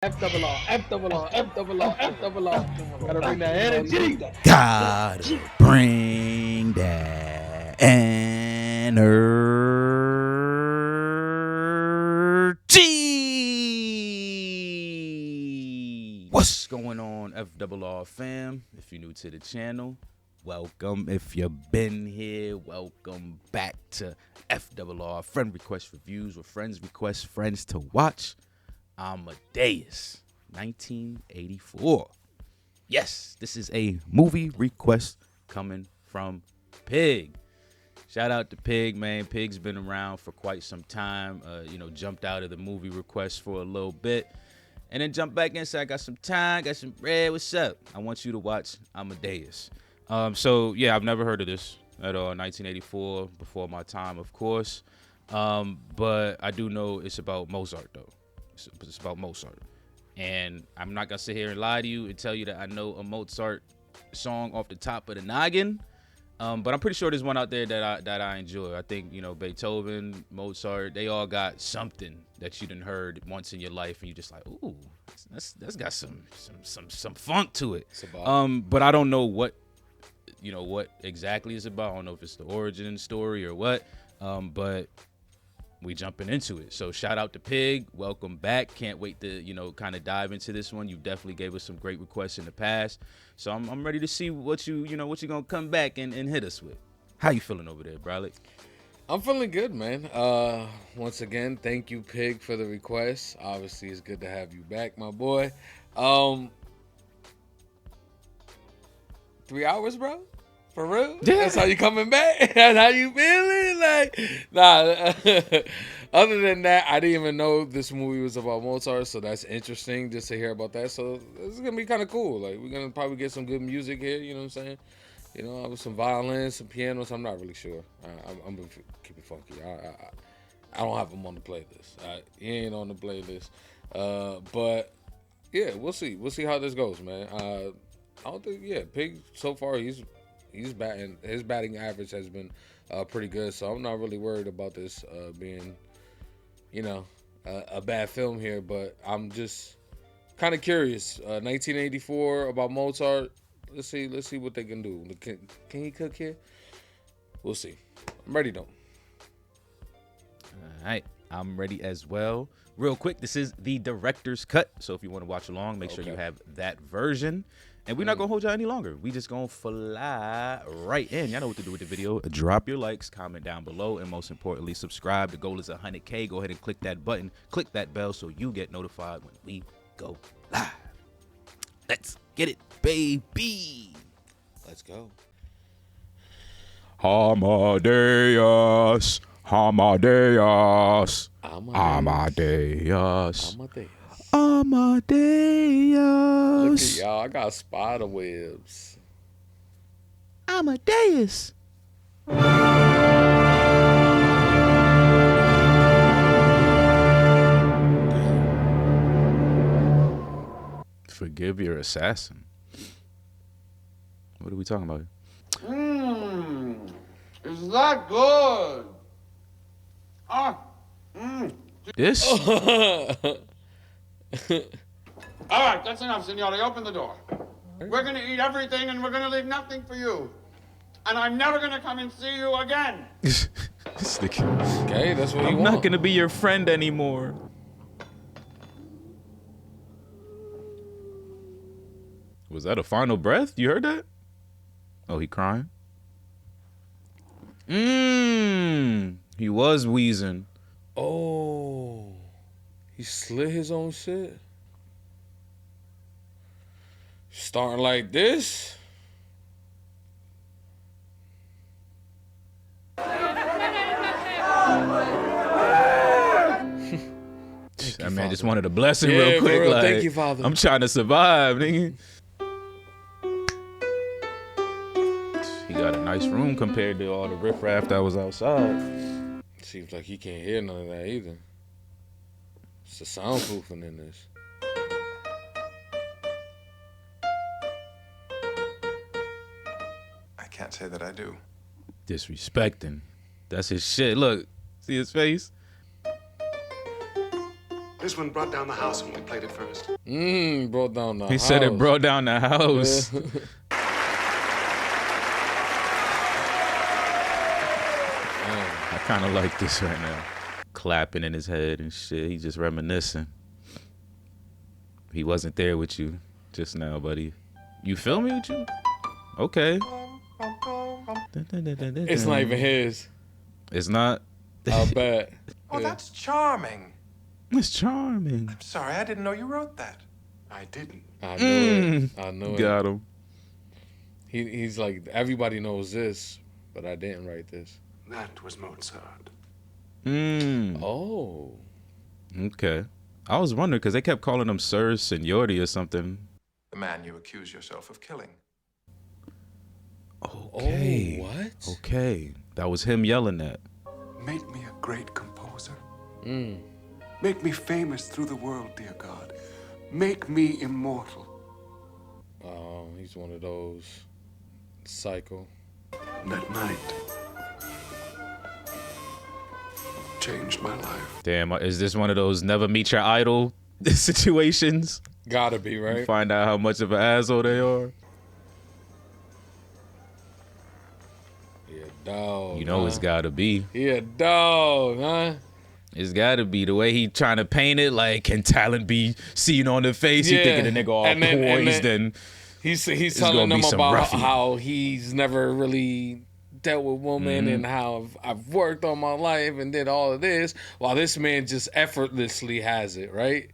F double R. Gotta bring that energy. Gotta bring that energy. What's going on, FRR fam? If you're new to the channel, welcome. If you've been here, welcome back to FRR Friend Request Reviews, where friends request friends to watch. Amadeus, 1984. Yes, this is a movie request coming from Pig. Shout out to Pig, man. Pig's been around for quite some time. Jumped out of the movie request for a little bit, and then jumped back in. Said, I got some time, got some bread. What's up? I want you to watch Amadeus. I've never heard of this at all. 1984, before my time, of course. But I do know it's about Mozart, though. It's about Mozart. And I'm not going to sit here and lie to you and tell you that I know a Mozart song off the top of the noggin. But I'm pretty sure there's one out there that I enjoy. I think, Beethoven, Mozart, they all got something that you done heard once in your life. And you're just like, ooh, that's got some funk to it. But I don't know what exactly it's about. I don't know if it's the origin story or what. But we jumping into it. So shout out to Pig. Welcome back. Can't wait to, kind of dive into this one. You definitely gave us some great requests in the past. So I'm ready to see what you're going to come back and hit us with. How you feeling over there, Bradley? I'm feeling good, man. Once again, thank you, Pig, for the request. Obviously, it's good to have you back, my boy. 3 hours, bro? For real? Yeah. That's how you coming back? That's how you feeling? Nah. Other than that, I didn't even know this movie was about Mozart, so that's interesting just to hear about that. So this is gonna be kind of cool. Like, we're gonna probably get some good music here. You know what I'm saying? With some violins, some pianos. I'm not really sure. I'm gonna keep it funky. I don't have him on the playlist. He ain't on the playlist. But yeah, we'll see. We'll see how this goes, man. I don't think. Yeah, Pig so far he's batting. His batting average has been pretty good, so I'm not really worried about this being, a bad film here. But I'm just kind of curious. 1984 about Mozart. Let's see what they can do. Can he cook here? We'll see. I'm ready though. All right, I'm ready as well. Real quick, this is the director's cut, so if you want to watch along, make sure you have that version. And we're not going to hold y'all any longer. We just going to fly right in. Y'all know what to do with the video. Drop your likes, comment down below, and most importantly, subscribe. The goal is 100K. Go ahead and click that button. Click that bell so you get notified when we go live. Let's get it, baby. Let's go. Amadeus. Amadeus. Amadeus. Amadeus. Look Amadeus. at y'all. I got spider webs. Amadeus. Forgive your assassin. What are we talking about? Is that good? This? All right, that's enough, Signore. Open the door. We're going to eat everything, and we're going to leave nothing for you. And I'm never going to come and see you again. Okay, that's what you I'm want. not going to be your friend anymore. Was that a final breath? You heard that? Oh, he crying? He was wheezing. Oh, he slit his own shit. Starting like this. That man just wanted a blessing Yeah, real for quick. real. Like, Thank you, Father. I'm trying to survive, nigga. He got a nice room compared to all the riffraff that was outside. Seems like he can't hear none of that either. It's the soundproofing in this. I can't say that I do. Disrespecting. That's his shit. Look, see his face? This one brought down the house when we played it first. Brought down the house. He said it brought down the house. Yeah. I kind of like this right now. Clapping in his head and shit. He's just reminiscing. He wasn't there with you just now, buddy. You feel me with you? Okay. It's not even his. It's not? I'll bet. Oh, that's charming. It's charming. I'm sorry, I didn't know you wrote that. I didn't. I knew it. I knew it. Got him. He's like, everybody knows this, but I didn't write this. That was Mozart. Oh. Okay. I was wondering because they kept calling him Sir Seniority or something. The man you accuse yourself of killing. Okay. Oh, what? Okay. That was him yelling that. Make me a great composer. Make me famous through the world, dear God. Make me immortal. Oh, he's one of those psycho. That night changed my life. Damn, is this one of those never meet your idol situations? Gotta be, right? Find out how much of an asshole they are. Yeah, dog. You know it's gotta be. Yeah, dog, huh? It's gotta be the way he trying to paint it. Like, can talent be seen on the face? You thinking the nigga all poised and he's gonna telling them be some about ruffian. how he's never really dealt with women and how I've worked all my life and did all of this, while this man just effortlessly has it, right?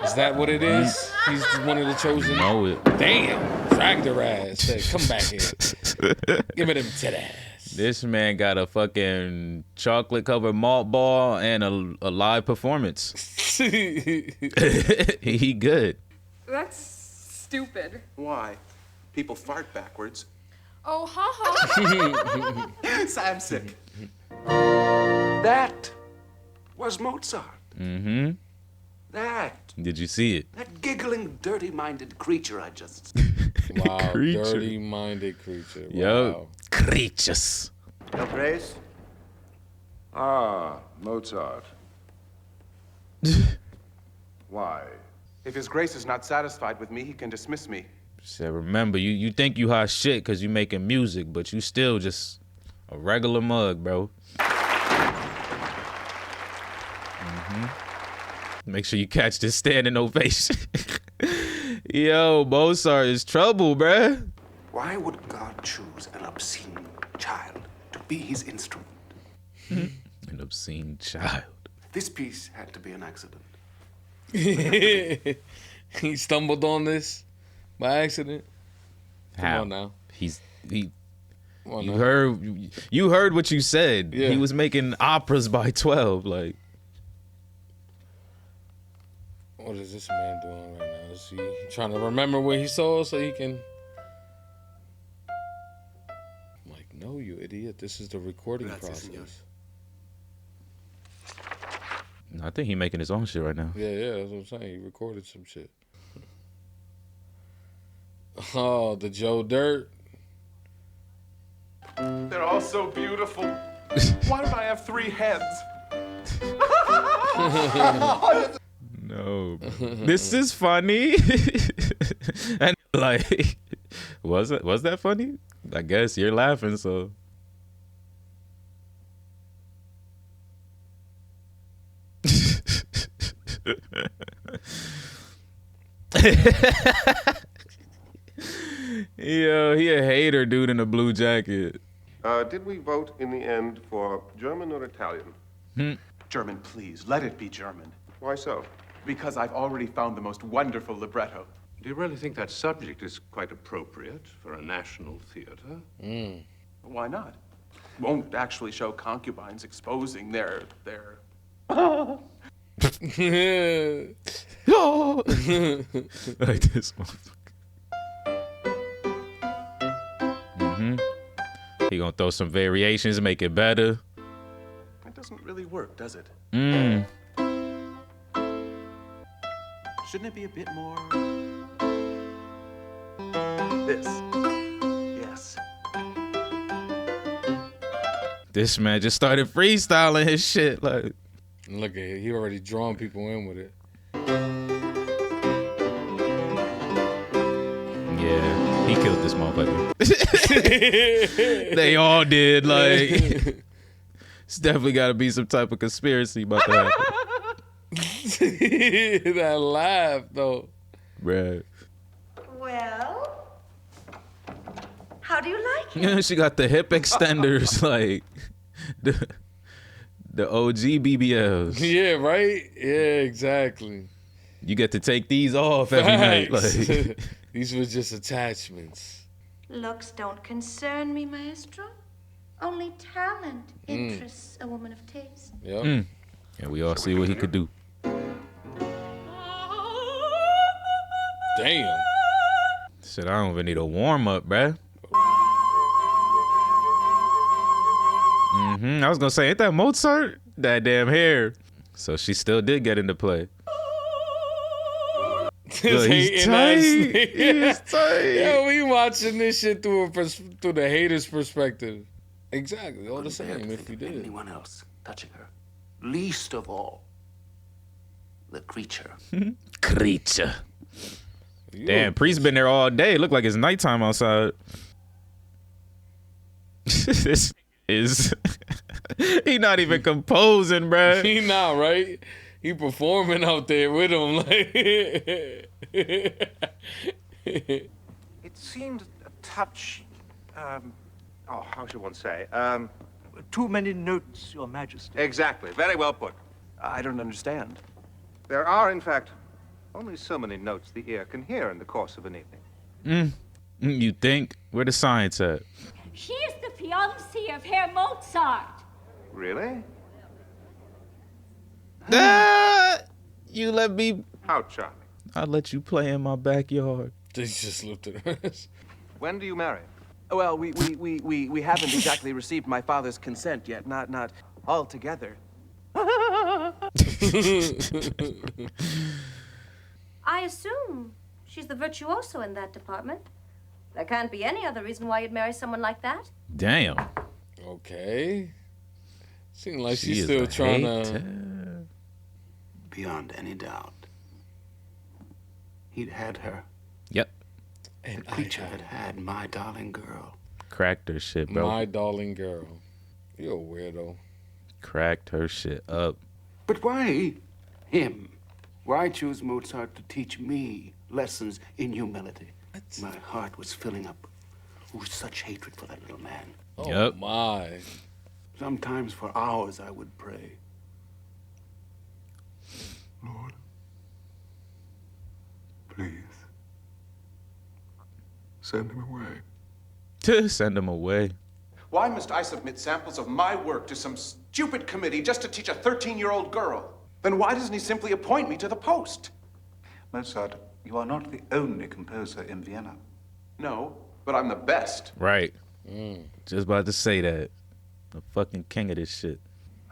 Is that what it is? He's one of the chosen. know it. Damn, dragged her ass. Said, come back here. Give me them titties. This man got a fucking chocolate covered malt ball and a live performance. He good. That's stupid. Why? People fart backwards. Oh, haha. I'm sick. That was Mozart. Mm-hmm. That Did you see it? giggling, dirty-minded creature I just... Wow, Creature. dirty-minded creature. Wow. Yo, creatures. Your Grace? Ah, Mozart. Why? If His Grace is not satisfied with me, he can dismiss me. Said, remember, you think you hot shit because you making music, but you still just a regular mug, bro. Make sure you catch this standing ovation. Yo, Mozart is trouble, bruh. Why would God choose an obscene child to be his instrument? An obscene child. This piece had to be an accident. He stumbled on this by accident. Come How? on now. He. Come on You now. heard what you said. Yeah. He was making operas by 12, like. What is this man doing right now? Is he trying to remember what he saw so he can... I'm like, no, you idiot. This is the recording Grazie, process. signore. No, I think he making his own shit right now. Yeah, that's what I'm saying. He recorded some shit. Oh, the Joe Dirt. They're all so beautiful. Why don't I have 3 heads? No, this is funny. And like, was that funny? I guess you're laughing, so. Yo, he a hater, dude, in a blue jacket. Did we vote in the end for German or Italian? German, please. Let it be German. Why so? Because I've already found the most wonderful libretto. Do you really think that subject is quite appropriate for a national theater? Why not? Won't actually show concubines exposing their... Like this motherfucker. He gonna throw some variations, make it better. It doesn't really work, does it? Shouldn't it be a bit more... this? Yes. This man just started freestyling his shit. Like, And look at it. He already drawn people in with it. Yeah, he killed this motherfucker. They all did. Like, it's definitely got to be some type of conspiracy about that. That laugh, though. Bruh. Well, how do you like it? She got the hip extenders, like the OG BBLs. Yeah, right? Yeah, exactly. You get to take these off every night. Facts. Like, These were just attachments. Looks don't concern me, maestro. Only talent interests a woman of taste. Yep. and we all see what he could do. Damn. Shit, I don't even need a warm up, bruh. I was gonna say, ain't that Mozart? That damn hair. So she still did get into play. Look, he's tight. He's tight. Yeah, we watching this shit through through the hater's perspective. Exactly, all the same. If we did, anyone else touching her, least of all the creature. Creature. Damn, Priest been there all day. Look like it's nighttime outside. This is he not even composing, bruh. He not, right? He performing out there with him, like. It seemed a touch, how should one say? Too many notes, Your Majesty. Exactly. Very well put. I don't understand. There are, in fact, only so many notes the ear can hear in the course of an evening. You think? Where the science at? She is the fiancée of Herr Mozart. Really? You let me. How charming. I'll let you play in my backyard. They just looked at her. When do you marry? Well, we haven't exactly received my father's consent yet. Not altogether. I assume she's the virtuoso in that department. There can't be any other reason why you'd marry someone like that. Damn. Okay. Seems like She she's is still a trying hater. to. Beyond any doubt, he'd had her. Yep. And the creature had my darling girl. Cracked her shit, bro. My darling girl. You're a weirdo. Cracked her shit up. But why him? Why choose Mozart to teach me lessons in humility? My heart was filling up with such hatred for that little man. Oh Yep. my. Sometimes for hours I would pray. Lord, please send him away. Send him away. Why must I submit samples of my work to some stupid committee just to teach a 13-year-old girl? Then why doesn't he simply appoint me to the post? Mozart, you are not the only composer in Vienna. No, but I'm the best. Right. Just about to say that. The fucking king of this shit.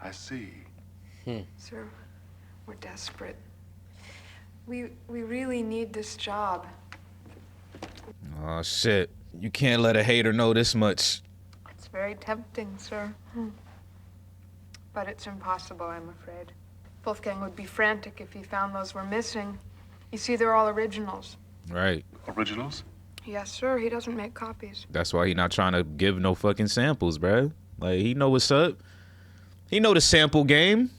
I see. Sir, we're desperate. We really need this job. Oh shit. You can't let a hater know this much. It's very tempting, sir. But it's impossible, I'm afraid. Wolfgang would be frantic if he found those were missing. You see, they're all originals. Right. Originals? Yes, sir. He doesn't make copies. That's why he not trying to give no fucking samples, bruh. Like, he know what's up. He know the sample game.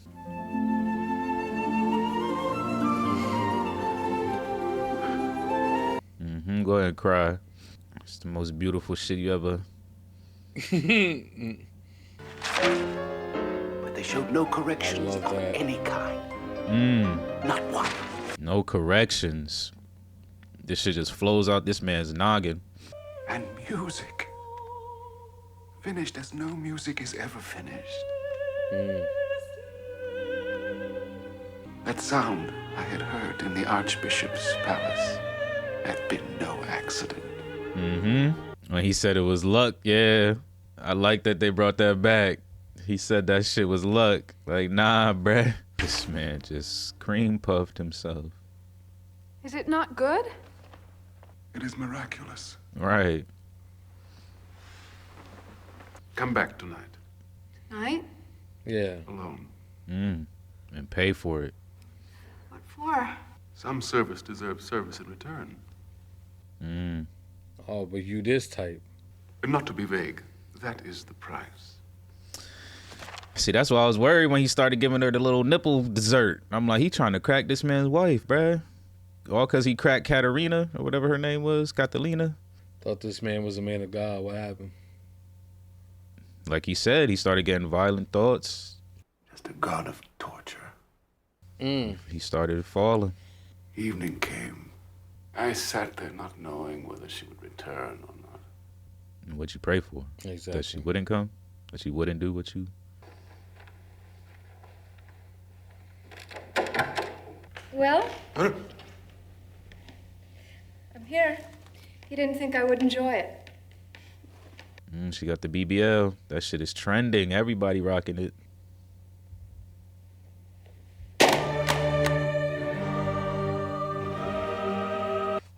Go ahead and cry. It's the most beautiful shit you ever. But they showed no corrections of any kind. Not one. No corrections. This shit just flows out this man's noggin. And music. Finished as no music is ever finished. That sound I had heard in the Archbishop's palace had been no accident. When he said it was luck, yeah. I like that they brought that back. He said that shit was luck. Like, nah, bruh. This man just cream puffed himself. Is it not good? It is miraculous. Right. Come back tonight. Night? Yeah. Alone. And pay for it. What for? Some service deserves service in return. Oh, but you this type. Not to be vague, that is the price. See, that's why I was worried when he started giving her the little nipple dessert. I'm like, he trying to crack this man's wife, bruh. All because he cracked Katerina, or whatever her name was, Catalina. Thought this man was a man of God. What happened? Like he said, he started getting violent thoughts. Just a god of torture. He started falling. Evening came. I sat there not knowing whether she would return or not. And what'd you pray for? Exactly. That she wouldn't come? That she wouldn't do what you... Well? I'm here. You didn't think I would enjoy it. She got the BBL. That shit is trending. Everybody rocking it.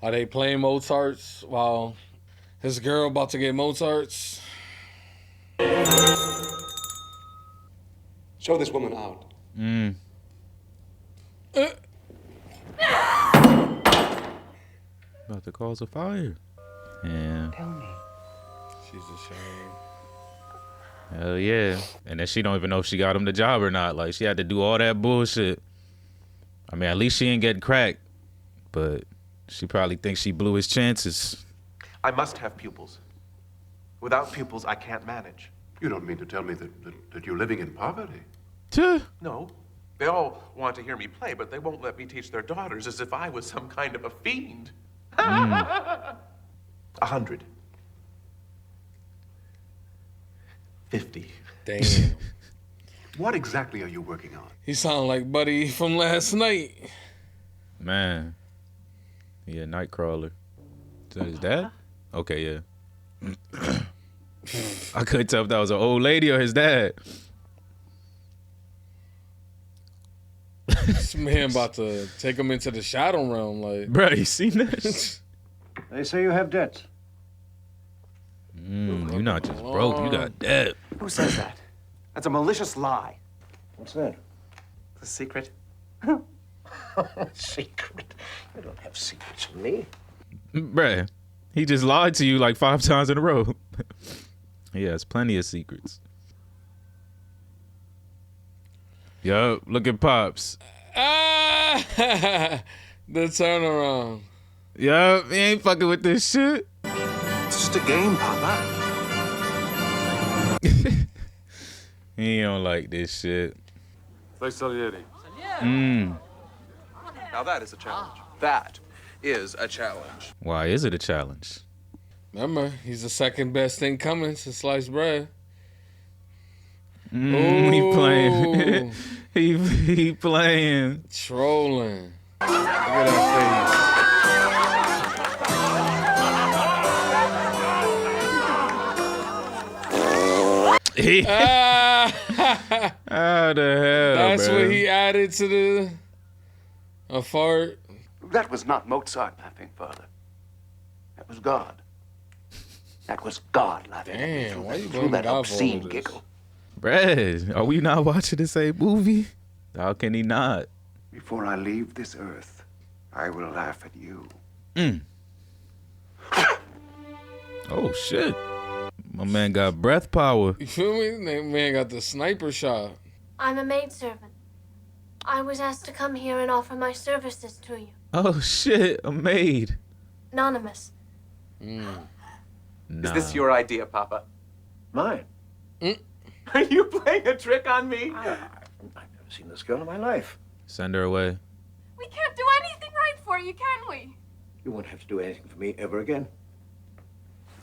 Are they playing Mozart's while his girl about to get Mozart's? Show this woman out. About to cause a fire. Yeah. Tell me. She's ashamed. Hell yeah. And then she don't even know if she got him the job or not. Like, she had to do all that bullshit. I mean, at least she ain't getting cracked. But she probably thinks she blew his chances. I must have pupils. Without pupils, I can't manage. You don't mean to tell me that you're living in poverty? No. They all want to hear me play, but they won't let me teach their daughters as if I was some kind of a fiend. 100. 50. Damn. What exactly are you working on? He sound like Buddy from last night. Man. Yeah, Nightcrawler. Is that his dad? Okay, yeah. I couldn't tell if that was an old lady or his dad. This man about to take him into the shadow realm, like. Bro, you seen this? They say you have debts. You're not just broke, you got debt. Who says that? That's a malicious lie. What's that? The secret. Secret? You don't have secrets from me. Bruh, he just lied to you like 5 times in a row. He has plenty of secrets. Yo, look at Pops. The turnaround. Yo, he ain't fucking with this shit. It's just a game, Papa. He don't like this shit. Like Salieri. Now that is a challenge. That is a challenge. Why is it a challenge? Remember, he's the second best thing coming to sliced bread. He playing. he playing. Trolling. Look at that face. How the hell, That's bro? what he added to a fart. That was not Mozart laughing, Father. That was God. That was God laughing at me Damn, why you through blaming that God for all obscene of this? giggle. Brad, are we not watching the same movie? How can he not? Before I leave this earth, I will laugh at you. Oh, shit. My man got breath power. You feel me? That man got the sniper shot. I'm a maidservant. I was asked to come here and offer my services to you. Oh, shit. A maid. Anonymous. Nah. Is this your idea, Papa? Mine? Are you playing a trick on me? I've never seen this girl in my life. Send her away. We can't do anything right for you, can we? You won't have to do anything for me ever again.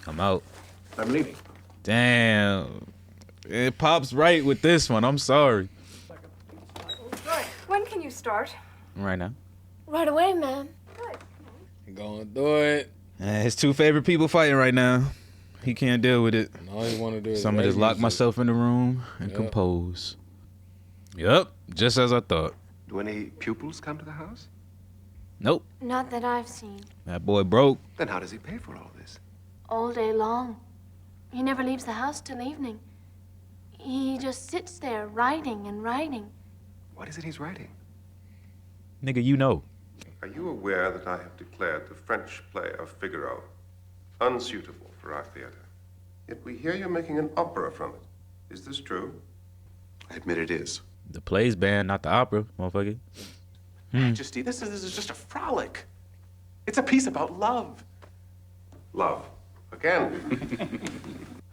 I'm out. I'm leaving. Damn. It Pop's right with this one. I'm sorry. When can you start? Right now. Right away, ma'am. Gonna do it. His 2 favorite people fighting right now. He can't deal with it. All he want to do is So I'm gonna just lock music. myself in the room and compose. Yup, just as I thought. Do any pupils come to the house? Nope, Not that I've seen. that boy broke. Then how does he pay for all this? All day long. He never leaves the house till evening. He just sits there writing and writing. What is it he's writing? Nigga, you know. Are you aware that I have declared the French play of Figaro unsuitable for our theater? Yet we hear you're making an opera from it. Is this true? I admit it is. The play's banned, not the opera, motherfucker. Majesty, this is just a frolic. It's a piece about love. Love. Again.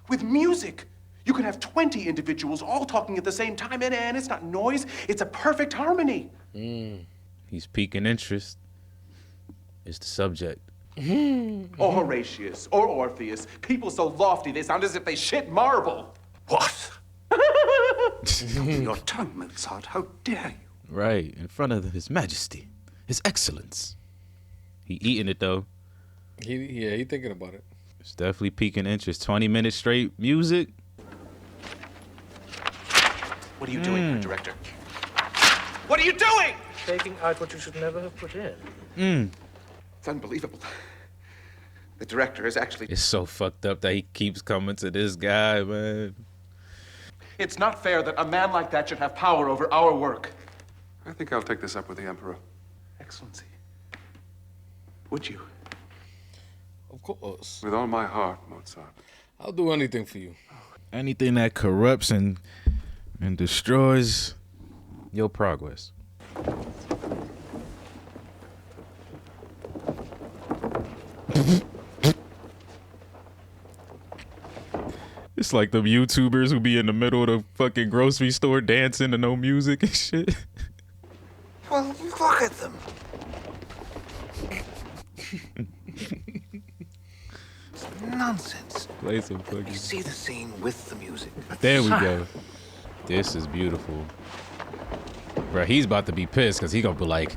With music. You can have 20 individuals all talking at the same time, and it's not noise. It's a perfect harmony. He's piquing interest. It's the subject. Or Horatius, or Orpheus. People so lofty they sound as if they shit marble. What? Your tongue, Mozart. How dare you? Right, in front of His Majesty, His Excellence. He eating it though. He thinking about it. It's definitely piquing interest. 20 minutes straight music. What are you doing, director? What are you doing? Taking out what you should never have put in. It's unbelievable. The director is actually... It's so fucked up that he keeps coming to this guy, man. It's not fair that a man like that should have power over our work. I think I'll take this up with the Emperor. Excellency. Would you? Of course. With all my heart, Mozart. I'll do anything for you. Anything that corrupts and destroys your progress. It's like the YouTubers who be in the middle of the fucking grocery store dancing to no music and shit. Well, look at them. It's nonsense. Play some fucking... You see the scene with the music. There we go. This is beautiful. Bro, he's about to be pissed because he gonna be like,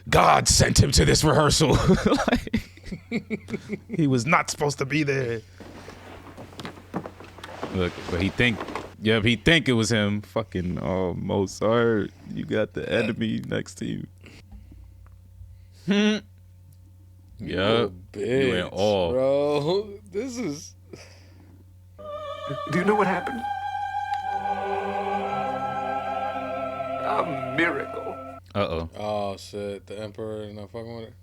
God sent him to this rehearsal. Like, he was not supposed to be there. Look, but he think it was him. Fucking, oh, Mozart, you got the enemy next to you. Yup. You in awe. bro. This is... Do you know what happened? A miracle. Uh-oh. Oh, shit. The Emperor is not fucking with it.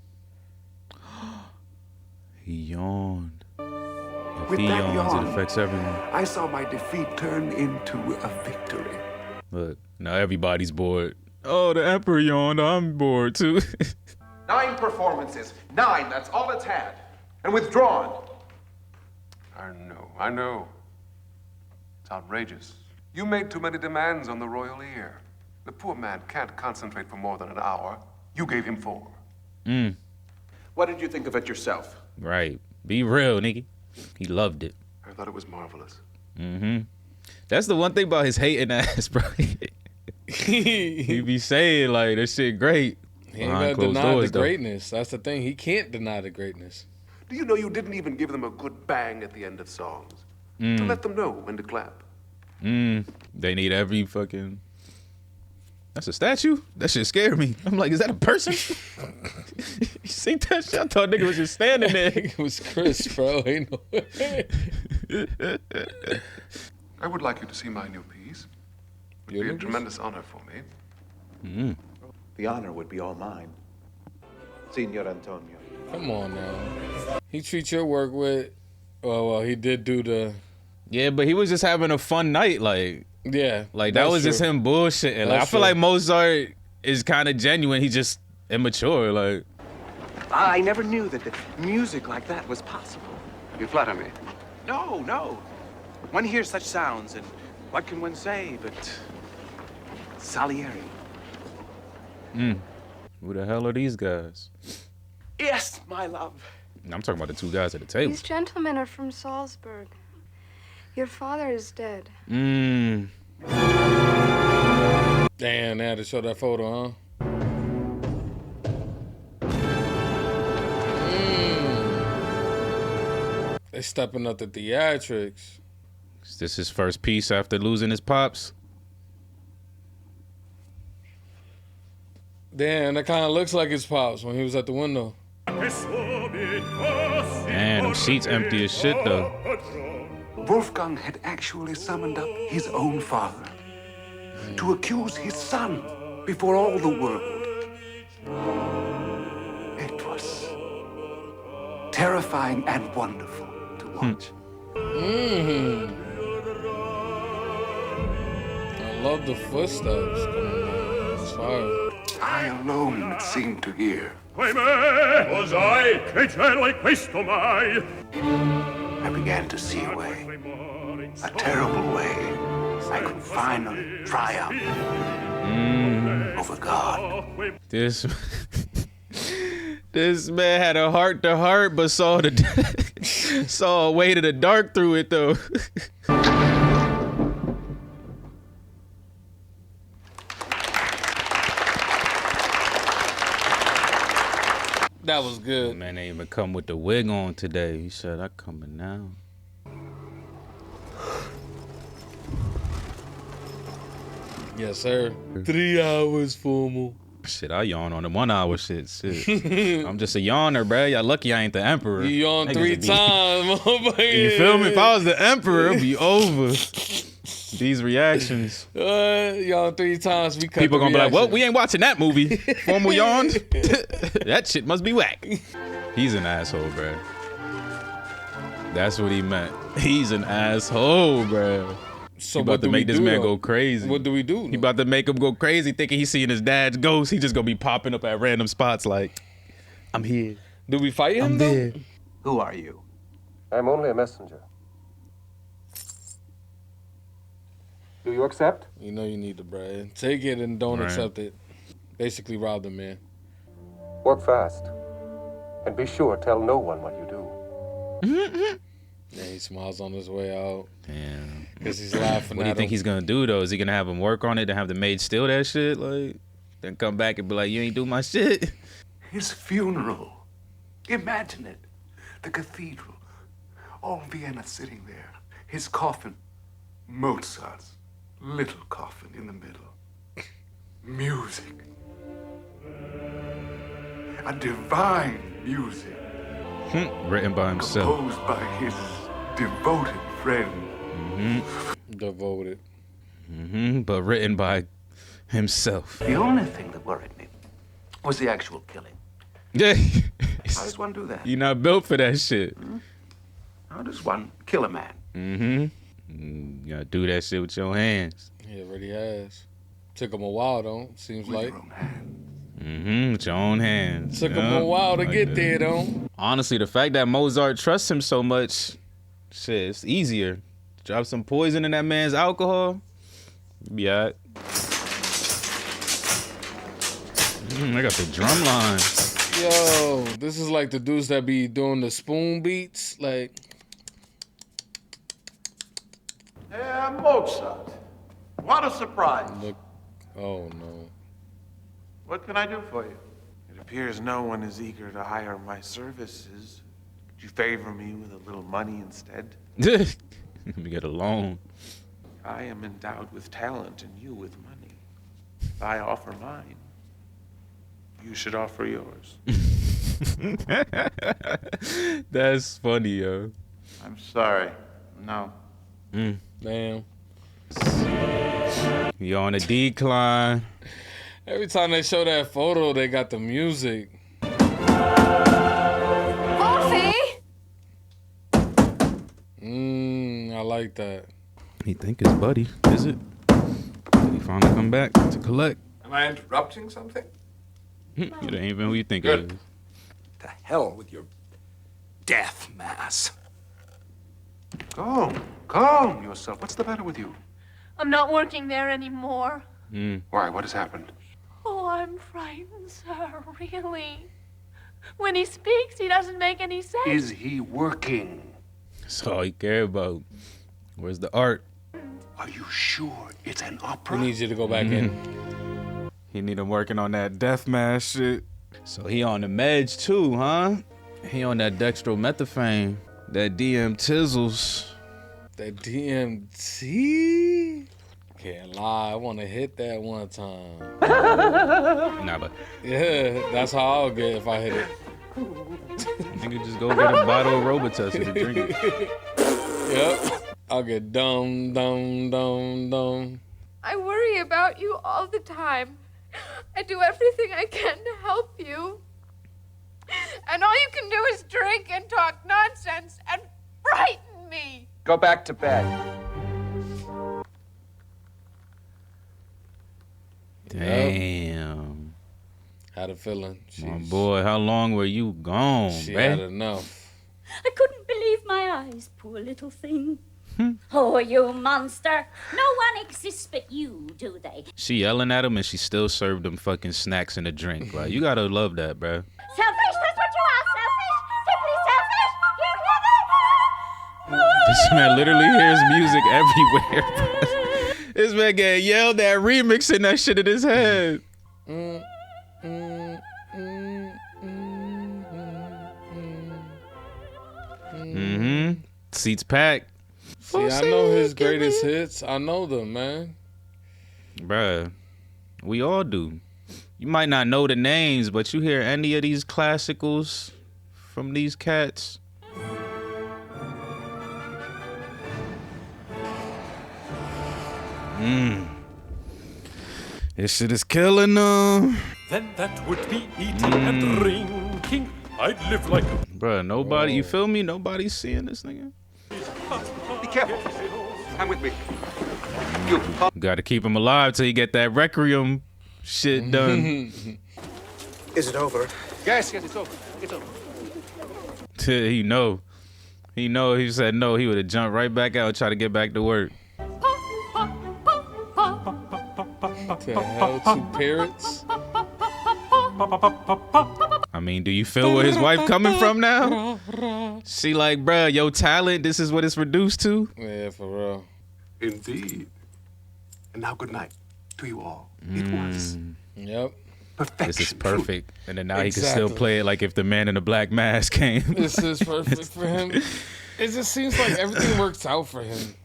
He yawned. If With he that yawns, yawn, it affects everyone. I saw my defeat turn into a victory. Look, now everybody's bored. Oh, the Emperor yawned. I'm bored, too. 9 performances. 9, that's all it's had. And withdrawn. I know. It's outrageous. You made too many demands on the royal ear. The poor man can't concentrate for more than an hour. You gave him 4. What did you think of it yourself? Right. Be real, nigga. He loved it. I thought it was marvelous. That's the one thing about his hating ass, bro. He be saying, like, that shit great. He ain't gonna deny the greatness. That's the thing. He can't deny the greatness. Do you know you didn't even give them a good bang at the end of songs? To let them know when to clap. They need every fucking... That's a statue? That shit scared me. I'm like, is that a person? You seen that shit? I thought nigga was just standing there. It was Chris, bro. Ain't no way. I would like you to see my new piece. It would be a tremendous honor for me. The honor would be all mine. Signor Antonio. Come on now. He treats your work with... Well, he did do the... Yeah, but he was just having a fun night, like... Yeah. Like, that was just him bullshitting. Like, I feel like Mozart is kind of genuine. He's just immature, like... I never knew that the music like that was possible. You flatter me. No. One hears such sounds, and what can one say but Salieri? Who the hell are these guys? Yes, my love. I'm talking about the 2 guys at the table. These gentlemen are from Salzburg. Your father is dead. Damn, they had to show that photo, huh? They stepping up the theatrics. Is this his first piece after losing his pops? Damn, that kind of looks like his pops when he was at the window. Man, them seats empty as shit, though. Wolfgang had actually summoned up his own father. to accuse his son before all the world. It was terrifying and wonderful to watch. I love the footsteps coming down. It's fire. I alone, it seemed to hear. Osai, che cielo è questo mai? I began to see a way, a terrible way. I could finally triumph over God. This man had a heart to heart, but saw a way to the dark through it though. That was good. Man, they even come with the wig on today. He said, "I coming now." Yes, sir. 3 hours formal. Shit, I yawn on the 1 hour shit. I'm just a yawner, bro. Y'all lucky I ain't the emperor. You yawned Niggas 3 would be- times, motherfucker. You feel me? If I was the emperor, it'd be over. These reactions. Yawned 3 times. We cut People the gonna be like, well, reaction. we ain't watching that movie. Formal yawns? That shit must be whack. He's an asshole, bro. That's what he meant. He's an asshole, bro. So he about what to do make we this do, man though? go crazy. What do we do? He about to make him go crazy thinking he's seeing his dad's ghost. He just gonna be popping up at random spots like, I'm here. Do we fight him, I'm though? there. Who are you? I'm only a messenger. Do you accept? You know you need the bread. Take it and don't Right. accept it. Basically rob the man. Work fast. And be sure, tell no one what you do. Yeah, he smiles on his way out. Damn. Because he's laughing What do you at think him. he's gonna do though? Is he gonna have him work on it and have the maid steal that shit? Like, then come back and be like, you ain't do my shit? His funeral. Imagine it. The cathedral. All Vienna sitting there. His coffin. Mozart's little coffin in the middle. Music. A divine music. Written by himself. Composed by his devoted friend. Devoted. But written by himself. The only thing that worried me was the actual killing. Yeah. How does one do that? You're not built for that shit. How does one kill a man? You gotta do that shit with your hands. He already has. Took him a while, though, seems like. With your own hands. Took him a while to Like get that. there, though. Honestly, the fact that Mozart trusts him so much, shit, it's easier. Drop some poison in that man's alcohol, you be alright. I got the drum line. Yo, this is like the dudes that be doing the spoon beats. Like, Herr Mozart. What a surprise. look. Oh, no. What can I do for you? It appears no one is eager to hire my services. Could you favor me with a little money instead? Let me get a loan. I am endowed with talent and you with money. If I offer mine, you should offer yours. That's funny, yo. I'm sorry. No. Damn. You on a decline. Every time they show that photo, they got the music. Wolfie! I like that. He think his buddy, is it? Did he finally come back to collect? Am I interrupting something? It ain't even who you think it is. To hell with your death mass. Calm yourself. What's the matter with you? I'm not working there anymore. Why? What has happened? Oh, I'm frightened, sir, really. When he speaks, he doesn't make any sense. Is he working? That's all he care about. Where's the art? Are you sure it's an He opera? needs you to go back in. He need him working on that death mask shit. So he on the meds too, huh? He on that dextromethorphan, that DM tizzles. That DMT? Can't lie, I want to hit that one time. Nah, but Yeah, that's how I'll get if I hit it. nigga just go get a bottle of Robitussin and drink it. Yep. I'll get dumb. I worry about you all the time. I do everything I can to help you. And all you can do is drink and talk nonsense and frighten me. Go back to bed. Damn. Had a feeling. My boy, how long were you gone, She man? had enough. I couldn't believe my eyes, poor little thing. Oh, you monster. No one exists but you, do they? She yelling at him and she still served him fucking snacks and a drink. Like, you gotta love that, bro. Selfish, that's what you are, selfish. Simply selfish. This man literally hears music everywhere, bro. This man getting yelled at, remixing that shit in his head. Seats packed. See, I know his greatest hits. I know them, man. Bruh, we all do. You might not know the names, but you hear any of these classicals from these cats. This shit is killing them. Then that would be eating and drinking. I'd live like a... Bruh, nobody, you feel me? Nobody's seeing this nigga. Be careful. Come with me. You gotta keep him alive till you get that Requiem shit done. Is it over? Yes, it's over. It's over. He know. He said no, he would have jumped right back out and tried to get back to work. To hell, two parrots. I mean, do you feel where his wife coming from now? She like, bruh, your talent, this is what it's reduced to? Yeah, for real. Indeed. And now good night to you all. It was. Yep. Perfection. This is perfect. And then now he can Exactly. still play it like if the man in the black mask came. This is perfect for him. It just seems like everything works out for him.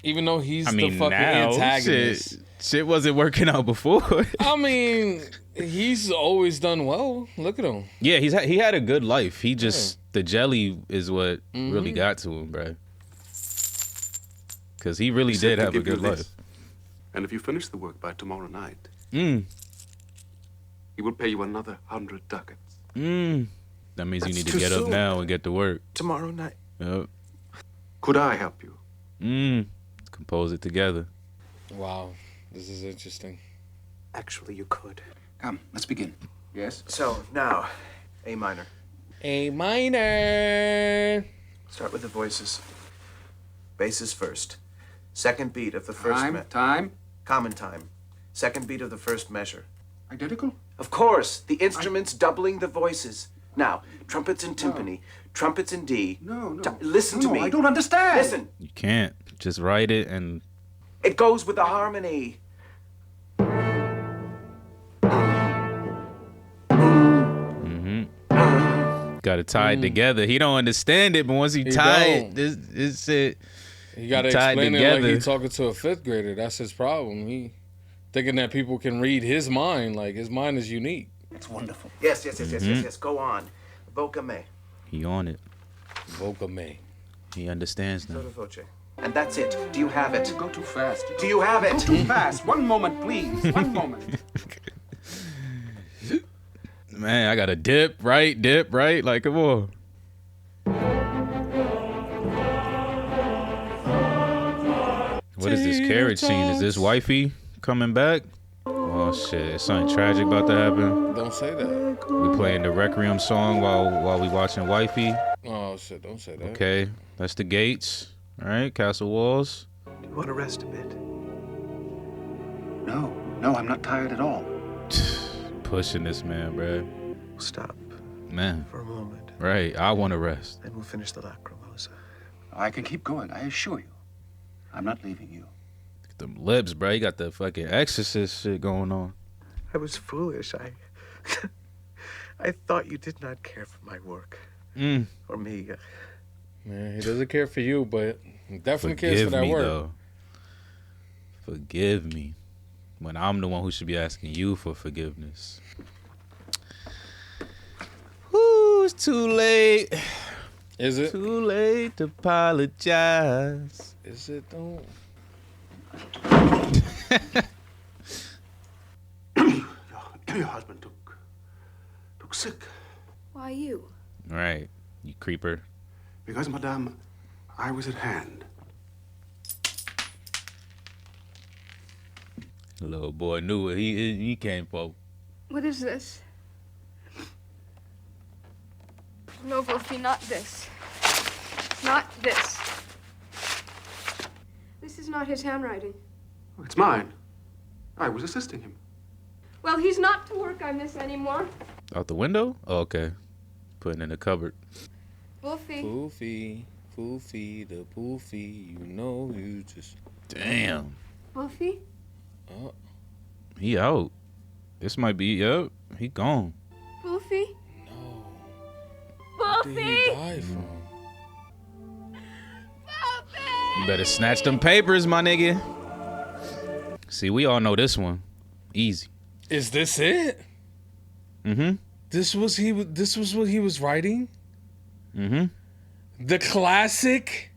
Even though he's the fucking antagonist. Shit wasn't working out before. I mean, he's always done well. Look at him. Yeah, he had a good life. He just, the jelly is what really got to him, bro. Because he really did have a good life. And if you finish the work by tomorrow night, Mm. he will pay you another 100 ducats. That means you need to get up now and get to work. Tomorrow night. Yep. Could I help you? Compose it together. Wow. This is interesting. Actually, you could. Come, let's begin. Yes? So, now, A minor. A minor. Start with the voices. Basses first. Second beat of the first Time? Common time. Second beat of the first measure. Identical? Of course, the instruments doubling the voices. Now, trumpets in timpani, trumpets in D. No. Listen to me. I don't understand. Listen. You can't. Just write it and... It goes with the harmony. Got to tie it together. He don't understand it, but once he tie it, this shit. You gotta explain it like he's talking to a fifth grader. That's his problem. He thinking that people can read his mind. Like his mind is unique. It's wonderful. Yes. Go on. Voca me. He on it. Voca me. He understands now. Sotto voce. And that's it. Do you have it? You go too fast. Do you have it? Too fast. One moment, please. One moment. Man, I got to dip right. Like, come on. What is this carriage scene? Is this wifey coming back? Oh shit, is something tragic about to happen? Don't say that. We playing the Requiem song while we watching wifey. Oh shit, don't say that. Okay, that's the gates. All right, castle walls. Do you want to rest a bit? No, I'm not tired at all. Pushing this man, bruh. Stop. Man. For a moment. Right, I want to rest. Then we'll finish the lacrimosa. I can keep going, I assure you. I'm not leaving you. Them lips, bruh. You got the fucking exorcist shit going on. I was foolish. I thought you did not care for my work. Or me. Man, he doesn't care for you, but he definitely cares for that work. Though. Forgive me. When I'm the one who should be asking you for forgiveness. Ooh, it's too late. Is it? Too late to apologize. Is it though? Your husband took sick. Why you? Right, you creeper. Because, madame, I was at hand. Little boy knew what he came for. What is this? No, Wolfie, not this. Not this. This is not his handwriting. Oh, it's mine. I was assisting him. Well, he's not to work on this anymore. Out the window? Oh, okay. Putting in the cupboard. Wolfie. Foofy, the poofy, you know you just... Damn. Wolfie? Oh. He out. This might be, yep, he gone. Wolfie? Where did he Wolfie? die from? You better snatch them papers, my nigga. See, we all know this one. Easy. Is this it? Mm-hmm. This was what he was writing? Mm-hmm. The classic?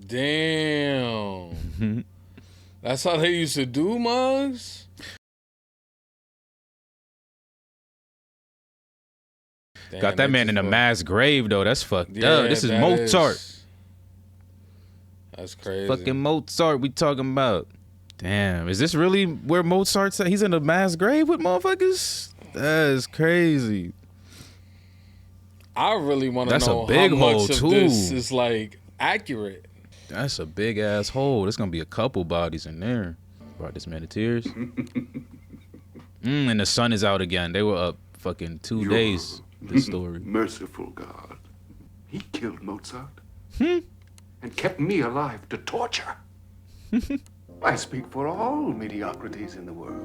Damn. That's how they used to do mugs? Damn, Got that man in a mass grave, though. That's fucked up. This is that Mozart. That's crazy. Fucking Mozart we talking about. Damn, is this really where Mozart's at? He's in a mass grave with motherfuckers? That's crazy. I really want to That's know a big how hole, much of too. this is like accurate. That's a big ass hole. There's gonna be a couple bodies in there. Brought this man to tears. And the sun is out again. They were up fucking 2 days. This story. Merciful God. He killed Mozart. And kept me alive to torture. I speak for all mediocrities in the world.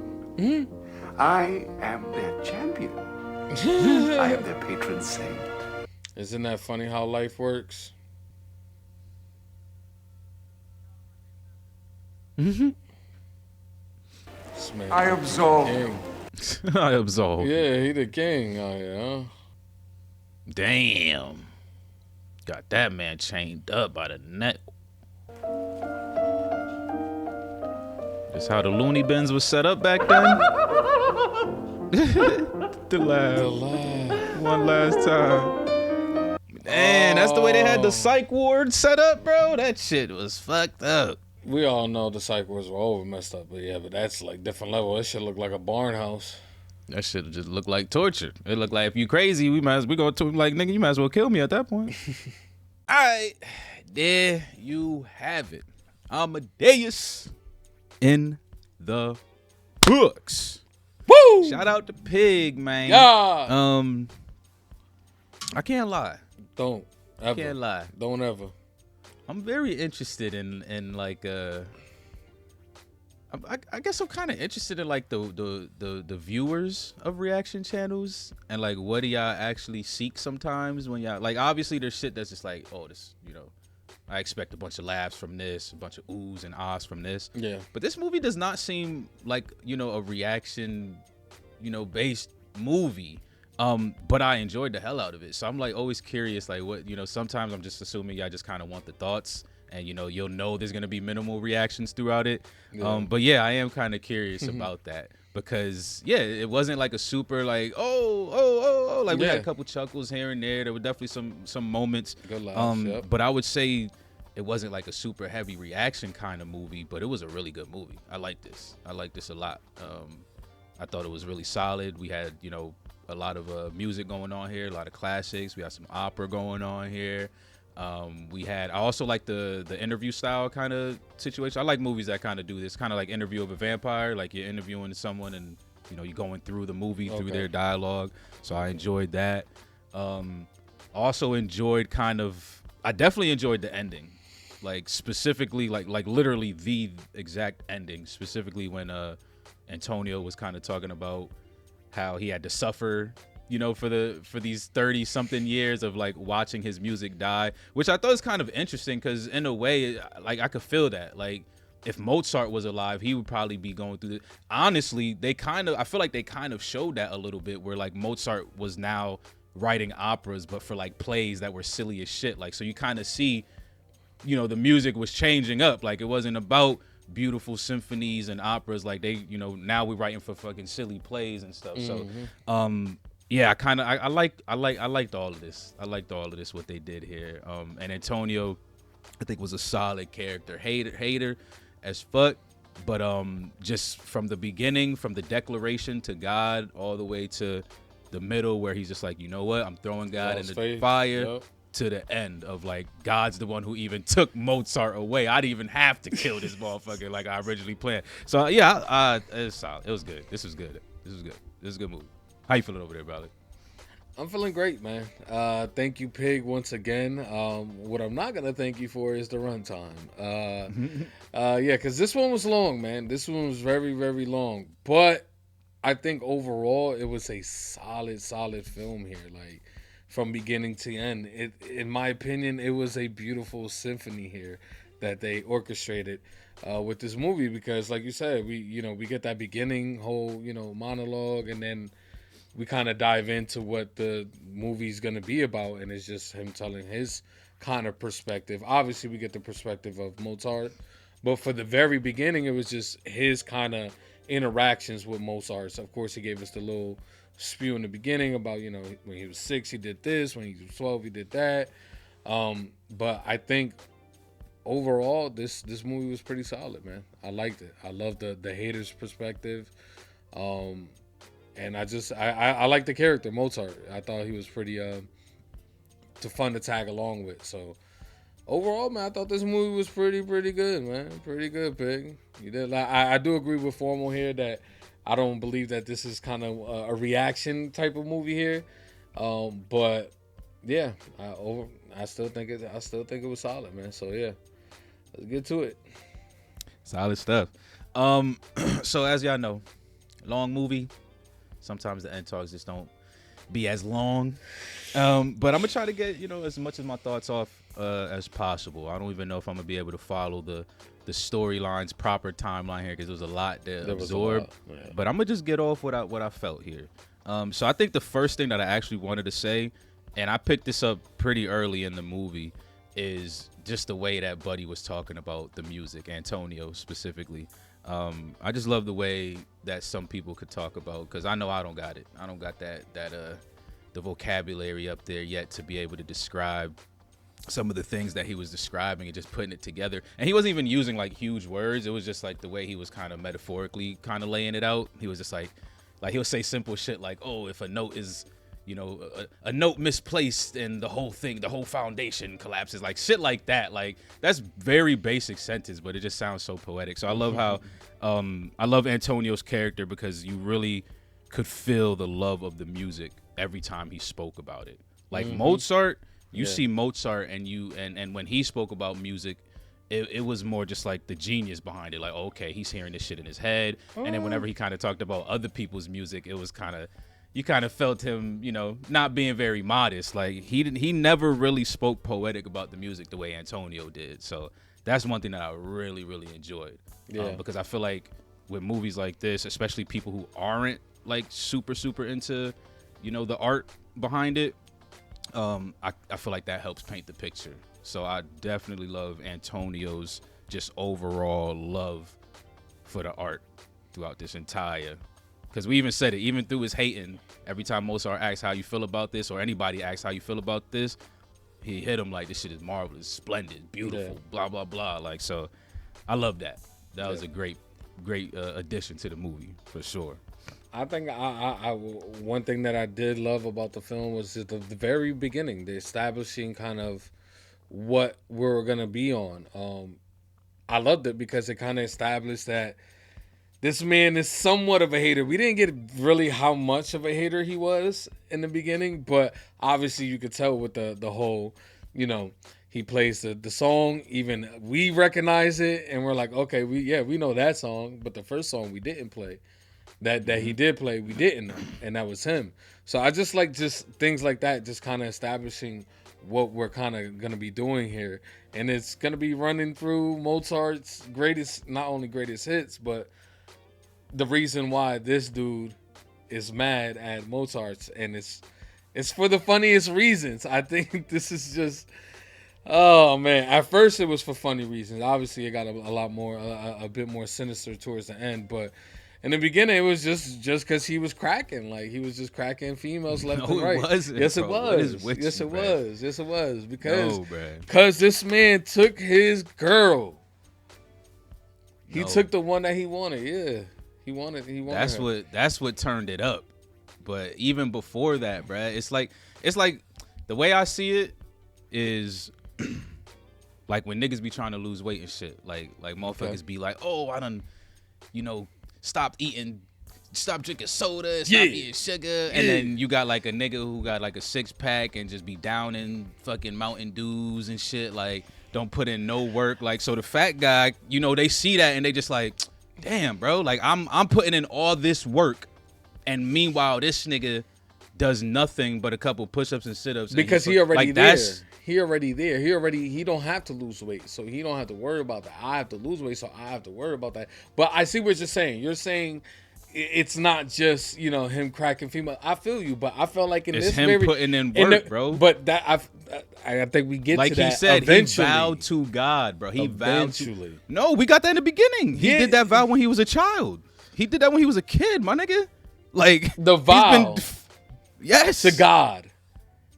I am their champion. I am their patron saint. Isn't that funny how life works? This man I the absolve. king. I absolve. Yeah, he the king out here, huh? Damn. Got that man chained up by the neck. That's how the loony bins was set up back then. The laugh. One last time. Man, that's the way they had the psych ward set up, bro. That shit was fucked up. We all know the psych wards were over messed up, but yeah, but that's like different level. That shit look like a barn house. That shit just looked like torture. It looked like if you crazy, we go to like nigga, you might as well kill me at that point. All right, there you have it. Amadeus in the books. Woo! Shout out to Pig, man. Yeah. I can't lie. Don't ever. Can't lie. Don't ever. I'm very interested in like I guess I'm kind of interested in like the viewers of reaction channels and like what do y'all actually seek sometimes when y'all like obviously there's shit that's just like, oh, this, you know, I expect a bunch of laughs from this, a bunch of oohs and ahs from this. Yeah. But this movie does not seem like, you know, a reaction, you know, based movie. But I enjoyed the hell out of it. So I'm like always curious, like what, you know, sometimes I'm just assuming y'all just kind of want the thoughts and, you know, you'll know there's going to be minimal reactions throughout it. Yeah. But yeah, I am kind of curious about that because yeah, it wasn't like a super like, oh, like we had a couple chuckles here and there. There were definitely some moments. Good laughs, But I would say it wasn't like a super heavy reaction kind of movie, but it was a really good movie. I like this. I like this a lot. I thought it was really solid. We had, you know, a lot of music going on here, a lot of classics. We had some opera going on here. I also like the interview style kind of situation. I like movies that kind of do this, kind of like Interview of a Vampire, like you're interviewing someone and, you know, you're going through the movie, through their dialogue. So I enjoyed that. Also enjoyed I definitely enjoyed the ending. Like specifically, like literally the exact ending, specifically when Antonio was kind of talking about how he had to suffer, you know, for these 30 something years of like watching his music die, which I thought was kind of interesting because in a way, like I could feel that. Like if Mozart was alive, he would probably be going through honestly, I feel like they kind of showed that a little bit where like Mozart was now writing operas, but for like plays that were silly as shit. Like, so you kind of see, you know, the music was changing up. Like, it wasn't about beautiful symphonies and operas. Like, they, you know, now we're writing for fucking silly plays and stuff. So, yeah, I liked all of this. I liked all of this, what they did here. And Antonio, I think, was a solid character. Hater as fuck. But just from the beginning, from the declaration to God all the way to the middle, where he's just like, you know what, I'm throwing God in the fire, to the end of like, God's the one who even took Mozart away. I didn't even have to kill this motherfucker like I originally planned. So yeah, it was solid. It was good. This was good. This is a good movie. How you feeling over there, brother? I'm feeling great, man. Thank you, Pig, once again. What I'm not gonna thank you for is the runtime. Yeah, because this one was long, man. This one was very, very long. But I think overall it was a solid film here. Like, from beginning to end, in my opinion, it was a beautiful symphony here that they orchestrated with this movie. Because, like you said, we get that beginning whole monologue, and then we kind of dive into what the movie's going to be about, and it's just him telling his kind of perspective. Obviously, we get the perspective of Mozart, but for the very beginning, it was just his kind of interactions with Mozart. So, of course, he gave us the little spew in the beginning about, when he was 6, he did this. When he was 12, he did that. But I think overall, this movie was pretty solid, man. I liked it. I loved the hater's perspective. And I like the character Mozart. I thought he was pretty fun to tag along with. So overall, man, I thought this movie was pretty good, man. Pretty good, Pig. You did. I do agree with Formal here that I don't believe that this is kind of a reaction type of movie here. But yeah, I still think it was solid, man. So yeah, let's get to it. Solid stuff. So as y'all know, long movie. Sometimes the end talks just don't be as long. But I'm going to try to get, as much of my thoughts off as possible. I don't even know if I'm going to be able to follow the storyline's proper timeline here, because there was a lot to absorb. Yeah. But I'm going to just get off what I felt here. So I think the first thing that I actually wanted to say, and I picked this up pretty early in the movie, is just the way that Buddy was talking about the music, Antonio specifically. I just love the way that some people could talk about, because I know I don't got it. I don't got that the vocabulary up there yet to be able to describe some of the things that he was describing and just putting it together. And he wasn't even using like huge words. It was just like the way he was kind of metaphorically kind of laying it out. He was just like he'll say simple shit like, oh, if a note is, a note misplaced and the whole foundation collapses, like shit like that. Like, that's very basic sentence, but it just sounds so poetic. So I love how, I love Antonio's character, because you really could feel the love of the music every time he spoke about it. Like Mozart, you see Mozart and when he spoke about music, it was more just like the genius behind it. Like, okay, he's hearing this shit in his head. And then whenever he kind of talked about other people's music, it was you kind of felt him, not being very modest. Like, he never really spoke poetic about the music the way Antonio did. So that's one thing that I really, really enjoyed. Because I feel like with movies like this, especially people who aren't like super into, the art behind it, I feel like that helps paint the picture. So I definitely love Antonio's just overall love for the art throughout this entire. Because we even said it, even through his hating, every time Mozart asks how you feel about this, or anybody asks how you feel about this, he hit him like, this shit is marvelous, splendid, beautiful, blah, blah, blah. Like, so I love that. That was a great addition to the movie, for sure. I think one thing that I did love about the film was just the very beginning, the establishing kind of what we're going to be on. I loved it because it kind of established that this man is somewhat of a hater. We didn't get really how much of a hater he was in the beginning, but obviously you could tell with the whole, he plays the song, even we recognize it, and we're like, okay, we know that song, but the first song we didn't play, that he did play, we didn't know, and that was him. So I just like just things like that, just kind of establishing what we're kind of going to be doing here. And it's going to be running through Mozart's not only greatest hits, but the reason why this dude is mad at Mozart's, and It's for the funniest reasons. I think this is just, oh man. At first it was for funny reasons. Obviously it got a lot more, a bit more sinister towards the end. But in the beginning it was just because he was cracking. Like he was just cracking females left and right. It wasn't, yes, it bro. What was. is with Yes, you, it bruh? was. Yes, it was. No, bruh. Because this man took his girl. He No. took the one that he wanted. Yeah, he wanted. That's what turned it up. But even before that, bruh, it's like the way I see it is like when niggas be trying to lose weight and shit. Like motherfuckers be like, oh, I done, stopped drinking soda, stop eating sugar, and then you got like a nigga who got like a 6-pack and just be down in fucking Mountain Dews and shit. Like don't put in no work. Like so the fat guy, they see that and they just like, damn, bro, like I'm putting in all this work. And meanwhile, this nigga does nothing but a couple push-ups and sit-ups. Because he already there. He already there. He don't have to lose weight. So he don't have to worry about that. I have to lose weight, so I have to worry about that. But I see what you're saying. You're saying it's not just, him cracking female. I feel you, but I felt like it's him putting in work, bro. But that I think we get like to that. Like he said, eventually. he vowed to God, bro. He vowed Eventually. to. No, we got that in the beginning. He did that vow when he was a child. He did that when he was a kid, my nigga. Like the vow, yes, to God.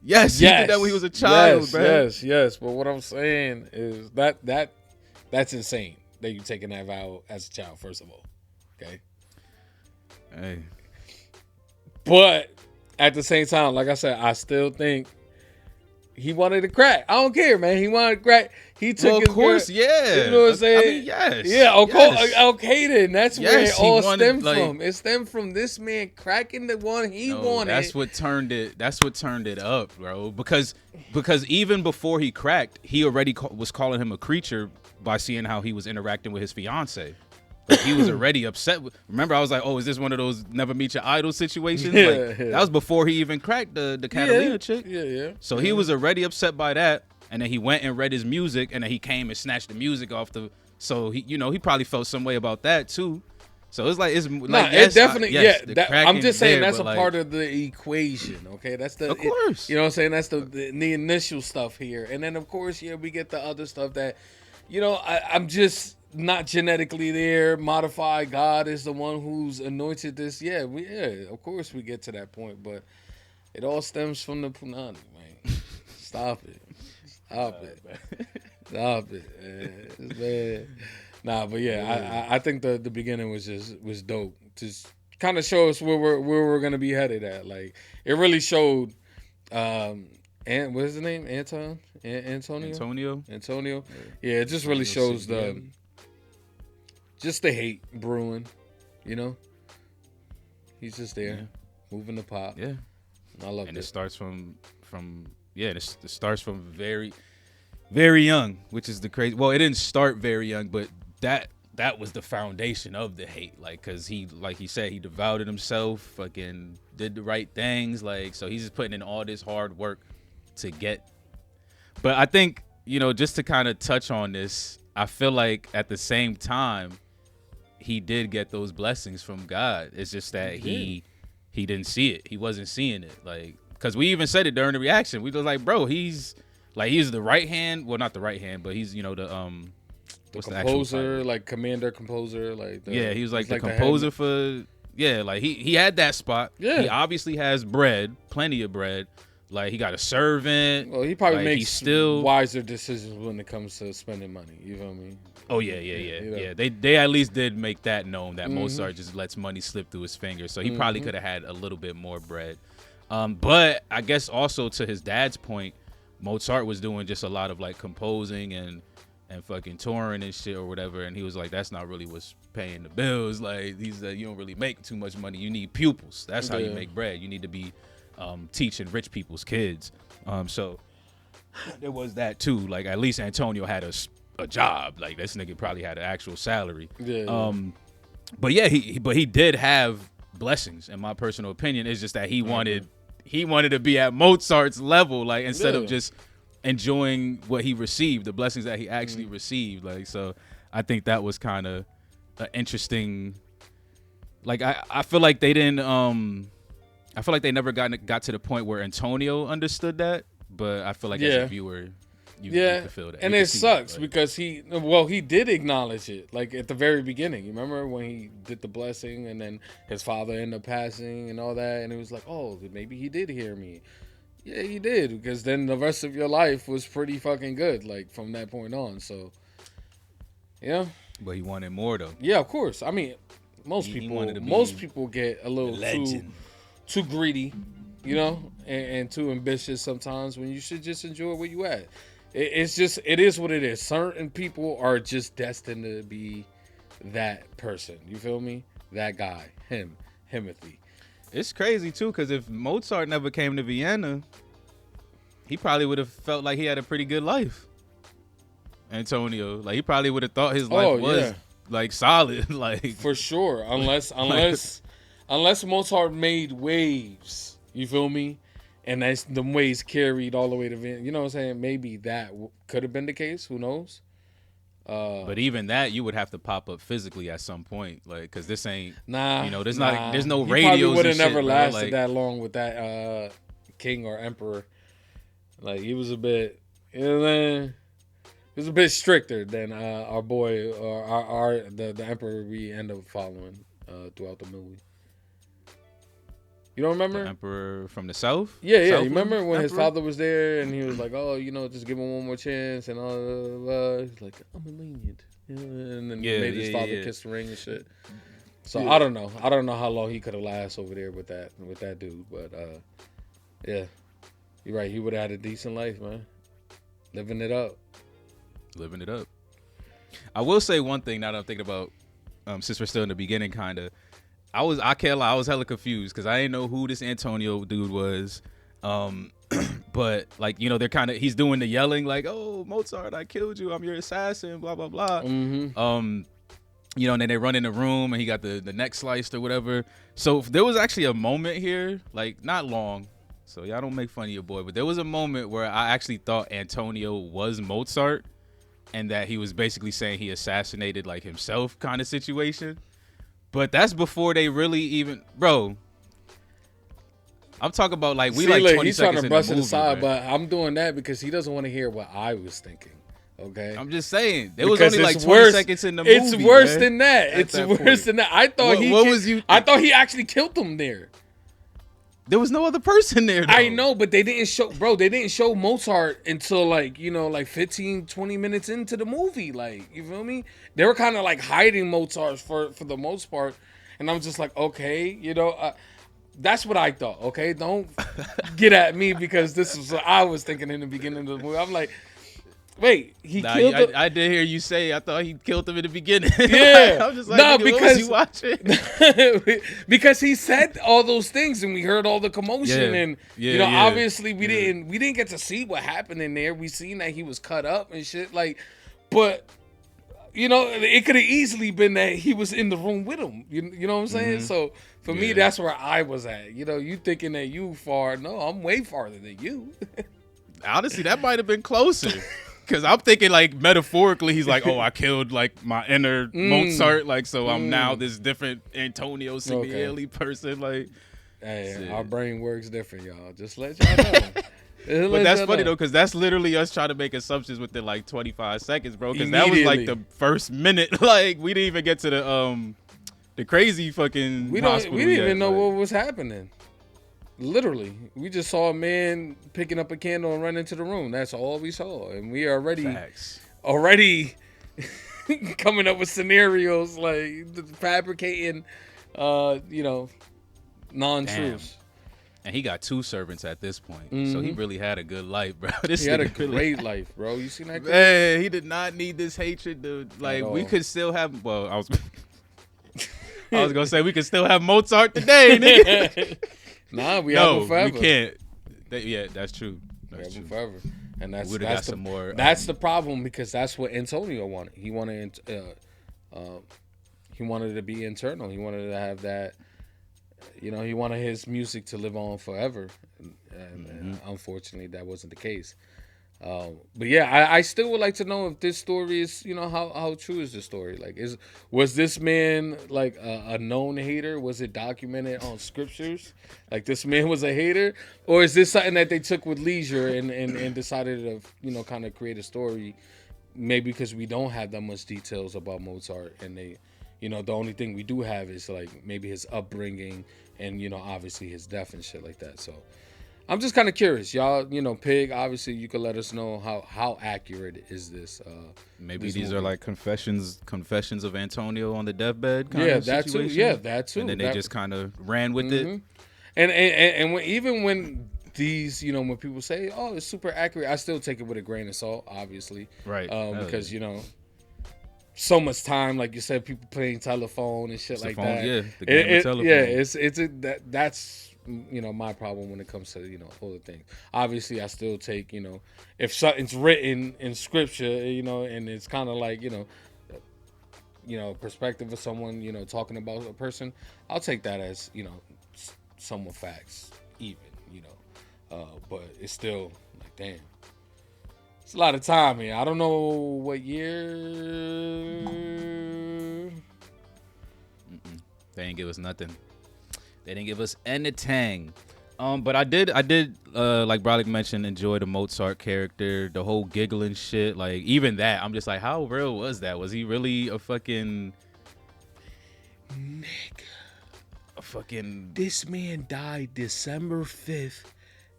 Yes, he did that when he was a child, bro. Yes. But what I'm saying is that's insane that you taking that vow as a child. First of all, okay. Hey, but at the same time, like I said, I still think he wanted to crack. I don't care, man. He wanted to crack. He took of course, yeah. You know what I'm saying? I mean, yes. Yeah, okay then. That's where it all wanted, stemmed from. It stemmed from this man cracking the one he wanted. That's what turned it up, bro. Because even before he cracked, he already was calling him a creature by seeing how he was interacting with his fiance. Like he was already upset. Remember, I was like, "Oh, is this one of those never meet your idol situations?" That was before he even cracked the Catalina chick. Yeah. So he was already upset by that, and then he went and read his music, and then he came and snatched the music off the. So he probably felt some way about that too. So it's like it definitely I'm just saying there, that's a part of the equation. Okay, that's the of course. You know what I'm saying? That's the initial stuff here, and then of course we get the other stuff that I'm just not genetically there. Modified. God is the one who's anointed this. Yeah, of course we get to that point, but it all stems from the punani, man. Stop it. Stop it, man. Nah, but I think the beginning was dope. Just kind of show us where we're gonna be headed at. Like it really showed. And what's his name? Antonio. Yeah, it just really shows the hate brewing. He's just there, moving the pot. Yeah, I love it. And it starts from it starts from very, very young, which is the crazy. Well, it didn't start very young, but that was the foundation of the hate. Like, cause he, like he said, he devoted himself, fucking did the right things. Like, so he's just putting in all this hard work to get. But I think, just to kind of touch on this, I feel like at the same time, he did get those blessings from God. It's just that he didn't see it. He wasn't seeing it. Like, cause we even said it during the reaction. We was like, bro, he's the right hand. Well, not the right hand, but he's, the composer, like commander composer, like he was like the composer for like he had that spot. Yeah, he obviously has bread, plenty of bread. Like he got a servant. Well, he probably makes wiser decisions when it comes to spending money. You feel me? Oh yeah. They at least did make that known that Mozart just lets money slip through his fingers. So he probably could have had a little bit more bread. But I guess also to his dad's point, Mozart was doing just a lot of like composing and fucking touring and shit or whatever, and he was like, that's not really what's paying the bills. Like you don't really make too much money. You need pupils. That's how you make bread. You need to be teaching rich people's kids. So there was that too. Like at least Antonio had a job. Like this nigga probably had an actual salary. But he did have blessings, in my personal opinion. It's just that he wanted to be at Mozart's level, like instead of just enjoying what he received, the blessings that he actually received. Like, so I think that was kind of an interesting, like I feel like they didn't I I feel like they never got to the point where Antonio understood that, but I feel like as a viewer, you could feel that. And it sucks because he did acknowledge it, like at the very beginning. You remember when he did the blessing and then his father ended up passing and all that, and it was like, oh, maybe he did hear me. Yeah, he did, because then the rest of your life was pretty fucking good, like from that point on. So, yeah. But he wanted more though. Yeah, of course. I mean, most people get a little too greedy, you know, and too ambitious sometimes, when you should just enjoy where you at. It is what it is. Certain people are just destined to be that person. You feel me? That guy, Himothy. It's crazy too, because if Mozart never came to Vienna, he probably would have felt like he had a pretty good life. Antonio, like he probably would have thought his life was like solid, like for sure. Unless Mozart made waves, you feel me? And that's the waves carried all the way to Vienna. You know what I'm saying? Maybe that could have been the case. Who knows? But even that, you would have to pop up physically at some point, like, because this ain't. You know, there's no radios. He probably would have never shit, lasted like, that long with that king or emperor. Like he was a bit, you know what I mean? He was a bit stricter than our boy or the emperor we end up following throughout the movie. You don't remember? The emperor from the south? Yeah. You Southland remember when his emperor? father was there and he was like, "Oh, you know, just give him one more chance," and all. He's like, "I'm a lenient," you know? And then made his father kiss the ring and shit. So I don't know. I don't know how long he could have lasted over there with that dude, but yeah, you're right. He would have had a decent life, man. Living it up. I will say one thing now that I'm thinking about, since we're still in the beginning, kind of. I can't lie, I was hella confused because I didn't know who this Antonio dude was. But like, you know, he's doing the yelling like, "Oh, Mozart, I killed you. I'm your assassin, blah, blah, blah." Mm-hmm. You know, and then they run in the room and he got the neck sliced or whatever. So there was actually a moment here, like not long. So y'all don't make fun of your boy, but there was a moment where I actually thought Antonio was Mozart and that he was basically saying he assassinated like himself kind of situation. But that's before they really even, bro. I'm talking about like we like 20 he's seconds trying to in brush the it movie, aside, man. but I'm doing that because he doesn't want to hear what I was thinking. Okay, I'm just saying there was because only like it's 20 worse. seconds in the movie. It's worse man, than that. at It's that worse point. than that. I thought I thought he actually killed him there. There was no other person there, though. I know, but they didn't show Mozart until like, you know, like 15, 20 minutes into the movie. Like, you feel me? They were kind of like hiding Mozart for the most part. And I'm just like, okay, you know, that's what I thought. Okay, don't get at me because this is what I was thinking in the beginning of the movie. I'm like, wait, he killed him? I did hear you say I thought he killed him in the beginning. Yeah, I'm just like, because what was you watching? Because he said all those things and we heard all the commotion and you know, obviously we didn't get to see what happened in there. We seen that he was cut up and shit, like, but you know, it could have easily been that he was in the room with him. You know what I'm saying? Mm-hmm. So for me, that's where I was at. You know, you thinking that you far? No, I'm way farther than you. Honestly, that might have been closer. Because I'm thinking, like, metaphorically, he's like, "Oh, I killed, like, my inner Mozart, like, so I'm now this different Antonio Salieri person." Like, hey, our brain works different, y'all. Just let y'all know. But that's funny, though, because that's literally us trying to make assumptions within, like, 25 seconds, bro. Because that was, like, the first minute. Like, we didn't even get to the crazy fucking We didn't even know what was happening. Literally, we just saw a man picking up a candle and run into the room. That's all we saw, and we are already coming up with scenarios like fabricating, you know, non-truths. Damn. And he got 2 servants at this point, so he really had a good life, bro. He had a great life, bro. You seen that? Man, he did not need this hatred, dude. Like, we could still have. Well, I was gonna say we could still have Mozart today, nigga. Nah, we have him forever. We can't. Yeah, that's true. That's true. Forever, and that's some more. That's the problem because that's what Antonio wanted. He wanted it to be internal. He wanted to have that. You know, he wanted his music to live on forever, and unfortunately, that wasn't the case. But yeah, I still would like to know if this story is, how true is this story? Like, was this man like a known hater? Was it documented on scriptures? Like this man was a hater, or is this something that they took with leisure and decided to, kind of create a story? Maybe because we don't have that much details about Mozart, and they, the only thing we do have is like maybe his upbringing and obviously his death and shit like that. So I'm just kind of curious, y'all. Pig. Obviously, you could let us know how accurate is this. Maybe this these movie. are like confessions of Antonio on the deathbed. Kind Yeah, of that too. situation. Yeah, that too. And then they just kind of ran with it. And even when these, when people say, "Oh, it's super accurate," I still take it with a grain of salt, obviously, right? Because so much time, like you said, people playing telephone and shit It's like the phone, that. yeah, the game of telephone. Yeah, that's my problem when it comes to other things. Obviously, I still take if something's written in scripture, and it's kind of like perspective of someone talking about a person, I'll take that as somewhat facts, even but it's still like, damn, it's a lot of time here. I don't know what year. They didn't give us nothing. They didn't give us anything. But I did like Brolic mentioned, enjoy the Mozart character, the whole giggling shit. Like even that, I'm just like, how real was that? Was he really a fucking nigga? A fucking. This man died December 5th,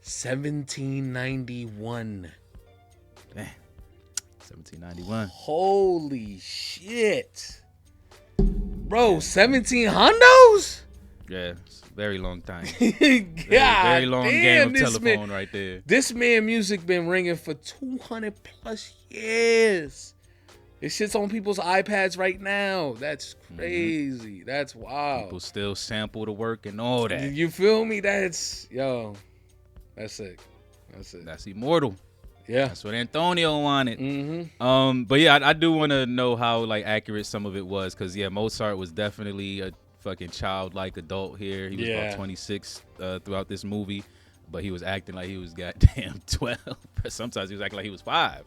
1791. 1791. Holy shit, bro! 1700s. Yeah, it's a very long time. Very long game of telephone right there. This man music been ringing for 200 plus years. This shit's on people's iPads right now. That's crazy. That's wild. People still sample the work and all that. You feel me? That's sick. That's it. That's immortal. Yeah, that's what Antonio wanted. But yeah, I do want to know how like accurate some of it was, because Mozart was definitely a fucking childlike adult here. He was about 26 throughout this movie, but he was acting like he was goddamn 12. Sometimes he was acting like he was 5.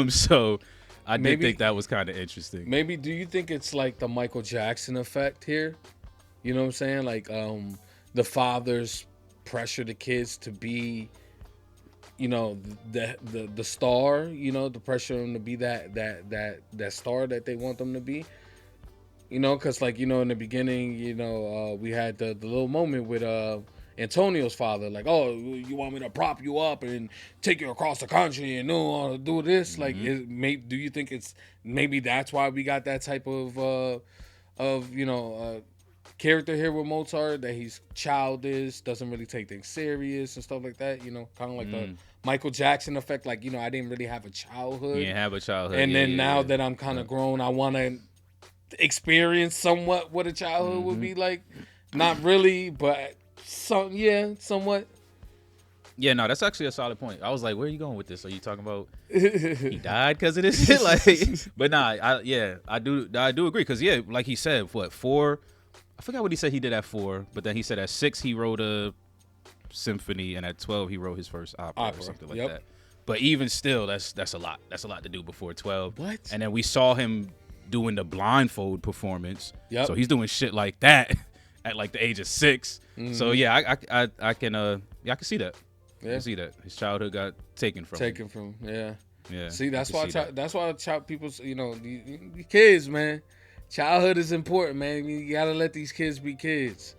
So I did think that was kind of interesting. Maybe do you think it's like the Michael Jackson effect here? You know what I'm saying? Like the fathers pressure the kids to be the star, the pressure them to be that star that they want them to be. Because like in the beginning, we had the little moment with Antonio's father, like, oh, you want me to prop you up and take you across the country and do this? Like, do you think it's maybe that's why we got that type of character here with Mozart, that he's childish, doesn't really take things serious and stuff like that, kind of like the Michael Jackson effect, like, I didn't really have a childhood. You didn't have a childhood. And then now that I'm kind of grown, I want to experience somewhat what a childhood would be like. Not really, but somewhat. Yeah, no, that's actually a solid point. I was like, where are you going with this? Are you talking about he died because of this shit? Like, but nah, I do agree, because like he said, 4? I forgot what he said he did at 4, but then he said at 6 he wrote a symphony, and at 12 he wrote his first opera or something like that. But even still, that's a lot. That's a lot to do before 12. What? And then we saw him doing the blindfold performance. Yep. So he's doing shit like that at like the age of 6. So yeah, I can see that. Yeah. I can see that his childhood got taken from him. Yeah. See, that's why people's the kids, man. Childhood is important, man. You gotta let these kids be kids.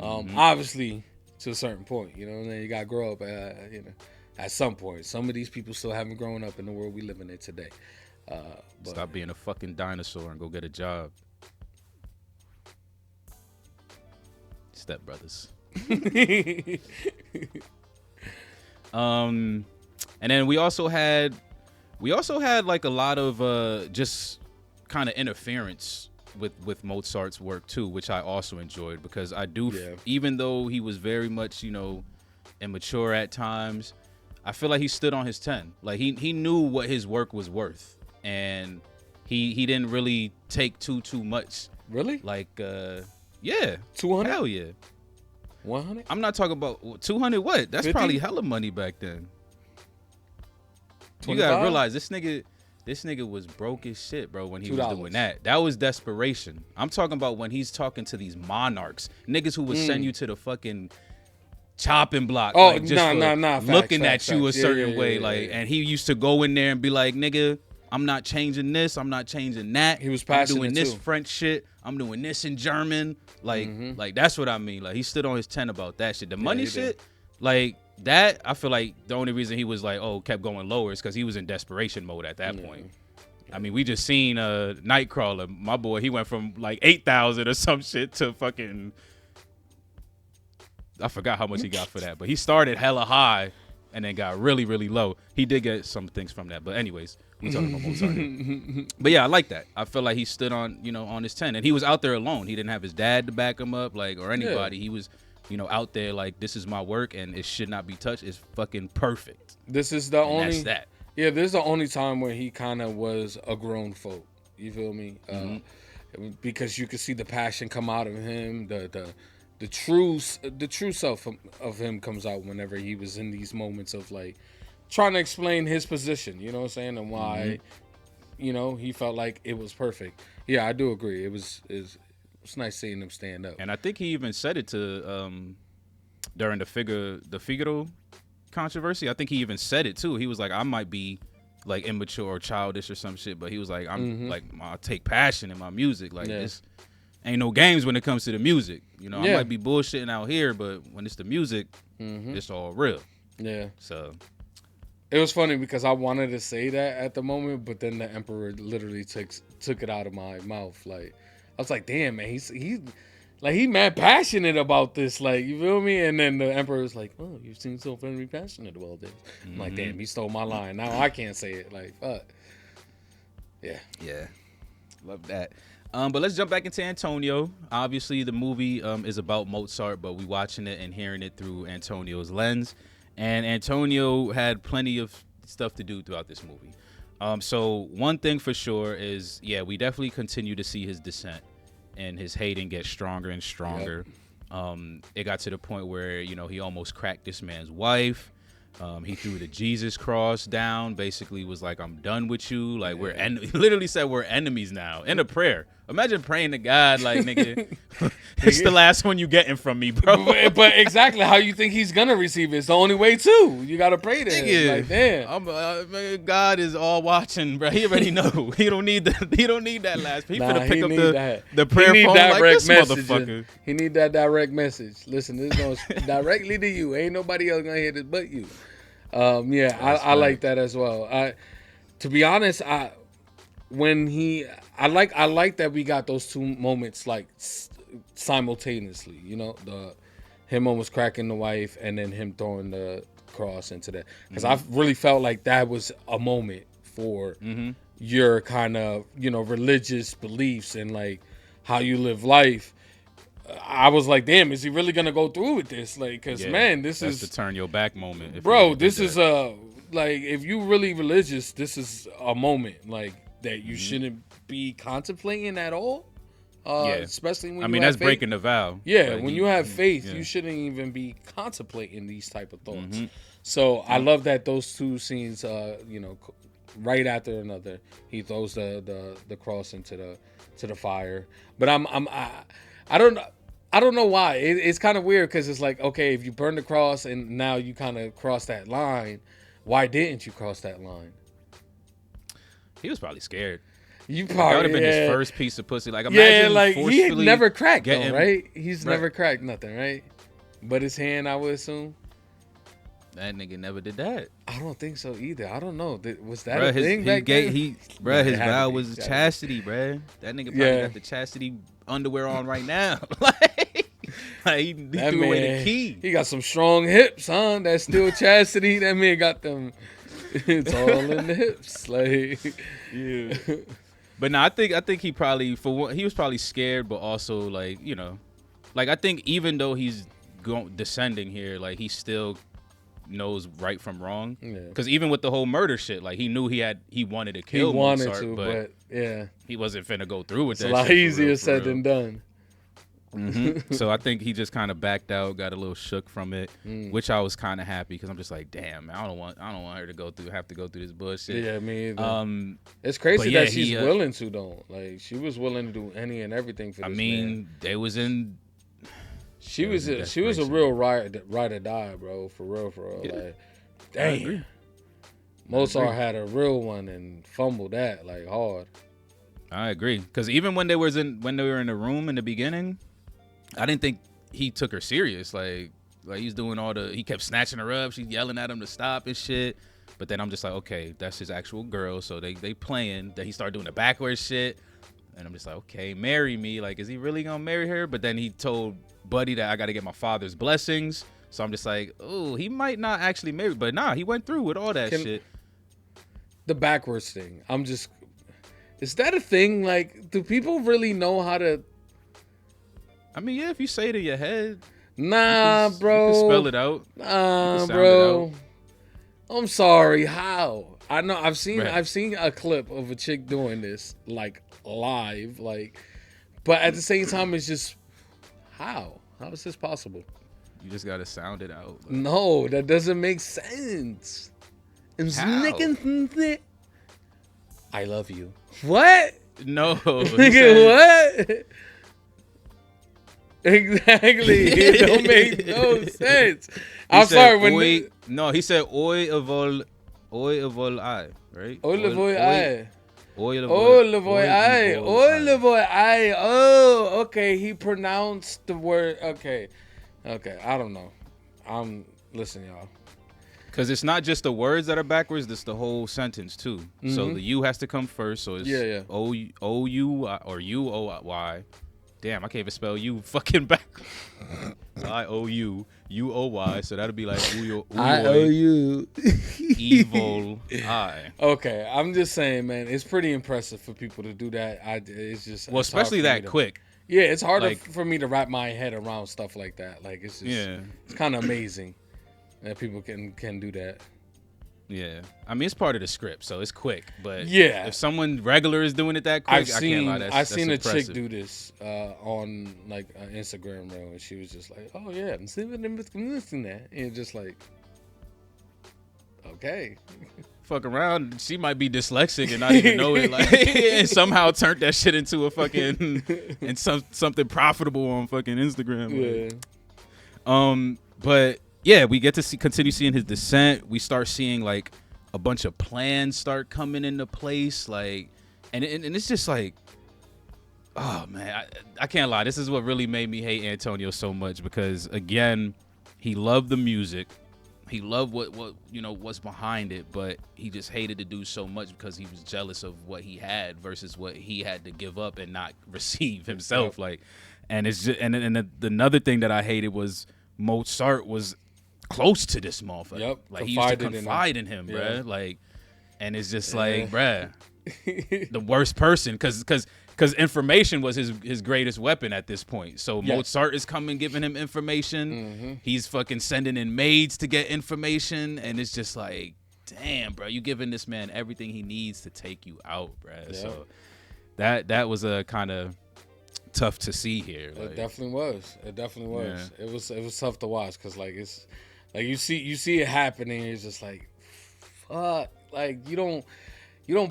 Obviously, to a certain point, you gotta grow up. At some point, some of these people still haven't grown up in the world we live in today. Stop being a fucking dinosaur and go get a job. Step brothers. And then we also had like a lot of just kind of interference with Mozart's work too, which I also enjoyed, because I do even though he was very much immature at times, I feel like he stood on his 10. Like he knew what his work was worth, and he didn't really take too much. Really? Like 200? Hell yeah. 100? I'm not talking about 200. What? That's 50? Probably hella money back then. You gotta realize this nigga was broke as shit, bro, when he was doing that. That was desperation. I'm talking about when he's talking to these monarchs, niggas who would send you to the fucking chopping block. Oh, like, just looking facts, at you a facts. certain way. And he used to go in there and be like, nigga, I'm not changing this. I'm not changing that. He was I'm passionate doing this too. French shit. I'm doing this in German. Like that's what I mean. Like he stood on his 10 about that shit. The money shit, like that, I feel like the only reason he was like, kept going lower is because he was in desperation mode at that point. I mean, we just seen Nightcrawler. My boy, he went from like 8,000 or some shit to fucking, I forgot how much he got for that, but he started hella high and then got really, really low. He did get some things from that, but anyways, we talking about Mozart here. But yeah, I like that. I feel like he stood on, on his 10, and he was out there alone. He didn't have his dad to back him up, or anybody. Yeah. He was, out there like, this is my work and it should not be touched. It's fucking perfect. This is the only. That's that. Yeah, this is the only time where he kind of was a grown folk. You feel me? Because you could see the passion come out of him. The true self of him comes out whenever he was in these moments of like trying to explain his position. You know what I'm saying? And why, he felt like it was perfect. Yeah, I do agree. It was nice seeing him stand up. And I think he even said it to during the Figaro controversy. I think he even said it too. He was like, I might be like immature or childish or some shit, but he was like, I'm like, I take passion in my music. Like this ain't no games when it comes to the music. I might be bullshitting out here, but when it's the music, it's all real. Yeah. So it was funny because I wanted to say that at the moment, but then the Emperor literally took it out of my mouth. Like I was like, damn, man, he mad passionate about this, like, you feel me? And then the Emperor was like, oh, you seem so very passionate about this. I'm like, damn, he stole my line. Now I can't say it. Like, fuck. Yeah. Yeah. Love that. But let's jump back into Antonio. Obviously, the movie is about Mozart, but we watching it and hearing it through Antonio's lens. And Antonio had plenty of stuff to do throughout this movie. So one thing for sure is, we definitely continue to see his descent. And his hating gets stronger and stronger. Yep. It got to the point where, he almost cracked this man's wife. He threw the Jesus cross down, basically was like, I'm done with you. Like, he literally said we're enemies now in a prayer. Imagine praying to God, like, nigga, it's the last one you getting from me, bro. But exactly how you think he's gonna receive it. It's the only way too. You gotta pray to him. Like, damn. God is all watching, bro. He already know. He don't need that last. He finna pick up the prayer phone like this motherfucker. He need that direct message. Listen, this is going directly to you. Ain't nobody else gonna hear this but you. I like that as well. To be honest, I like that we got those two moments like simultaneously. Him almost cracking the wife and then him throwing the cross into that. Because I really felt like that was a moment for your kind of religious beliefs and like how you live life. I was like, damn, is he really gonna go through with this? Like, cause man, that's the turn your back moment, bro. This is like, if you really religious, this is a moment like that you shouldn't be contemplating at all. Especially when that's faith. Breaking the vow. Yeah, like when you have faith, you shouldn't even be contemplating these type of thoughts. So I love that those two scenes, right after another, he throws the cross into the fire. But I don't know why. It's kind of weird because it's like, okay, if you burn the cross and now you kind of cross that line, why didn't you cross that line? He was probably scared. That would have been his first piece of pussy. Like, imagine he never cracked though, right? He's never cracked nothing, right? But his hand, I would assume. That nigga never did that. I don't think so either. I don't know. Was that a thing back then? His vow was chastity, bruh. That nigga probably got the chastity underwear on right now. he threw away the key. He got some strong hips, huh? That's still chastity. That man got them. It's all in the hips, like yeah. But no, I think he probably he was probably scared, but also like I think even though he's descending here, like he still knows right from wrong. Because even with the whole murder shit, like he knew he wanted to kill Mozart, but yeah, he wasn't finna go through with that. It's a lot easier said than done. So I think he just kind of backed out, got a little shook from it, which I was kind of happy because I'm just like, damn, man, I don't want her to have to go through this bullshit. Yeah, me either. It's crazy that she's willing to though. Like she was willing to do any and everything for this man. They was in. She was a real ride or die, bro. For real. Yeah. Like, damn. Mozart had a real one and fumbled that like hard. I agree, because even when they were in the room in the beginning, I didn't think he took her serious. Like he's doing he kept snatching her up. She's yelling at him to stop and shit. But then I'm just like, okay, that's his actual girl. So they playing that he started doing the backwards shit. And I'm just like, okay, marry me. Like, is he really gonna marry her? But then he told Buddy that I got to get my father's blessings. So I'm just like, oh, he might not actually marry. But nah, he went through with all that shit. The backwards thing. Is that a thing? Like, do people really know how to? I mean, yeah, if you say it in your head. Nah, bro. You can spell it out. Nah, bro. I'm sorry. How? I know. I've seen a clip of a chick doing this, like live, like. But at the same time, it's just how? How is this possible? You just gotta sound it out. Like. No, that doesn't make sense. I love you. What? No. Nigga, what? Exactly. It don't make no sense. I'm sorry. He said oi avol I, right? Oi levoy I. Oi levoy I. Oh, okay. He pronounced the word. Okay. I don't know. Listen, y'all. Because it's not just the words that are backwards, it's the whole sentence too. So the U has to come first. So it's O-U or U-O-Y. Damn, I can't even spell you fucking back. I-O-U, U-O-Y. So that'll be like I-O-U. Evil I. Okay, I'm just saying, man, it's pretty impressive for people to do that. It's just especially that quick. Yeah, it's harder for me to wrap my head around stuff like that. Like it's just it's kind of amazing that people can do that. Yeah, I mean it's part of the script, so it's quick. But yeah, if someone regular is doing it that quick, I can't lie. I've seen a impressive. chick do this on like an Instagram reel, and she was just like, "Oh yeah, I'm seeing that," and just like, okay. Fuck around, she might be dyslexic and not even know it. Like, and somehow turned that shit into a fucking and something profitable on fucking Instagram. Yeah. But yeah, we get to continue seeing his descent. We start seeing like a bunch of plans start coming into place, like, and it's just like, oh man, I can't lie. This is what really made me hate Antonio so much because again, he loved the music. He loved what what's behind it, but he just hated to do so much because he was jealous of what he had versus what he had to give up and not receive himself. Like, and it's just and another thing that I hated was Mozart was close to this motherfucker. Yep, like he used to confide in him, bruh. Like, and it's just like, bruh, the worst person because information was his greatest weapon at this point. So Mozart is coming, giving him information. He's fucking sending in maids to get information, and it's just like, damn, bro, you giving this man everything he needs to take you out, bro. Yeah. So that was a kind of tough to see here. Like, it definitely was. Yeah. It was tough to watch because like it's like you see it happening. It's just like, fuck, like you don't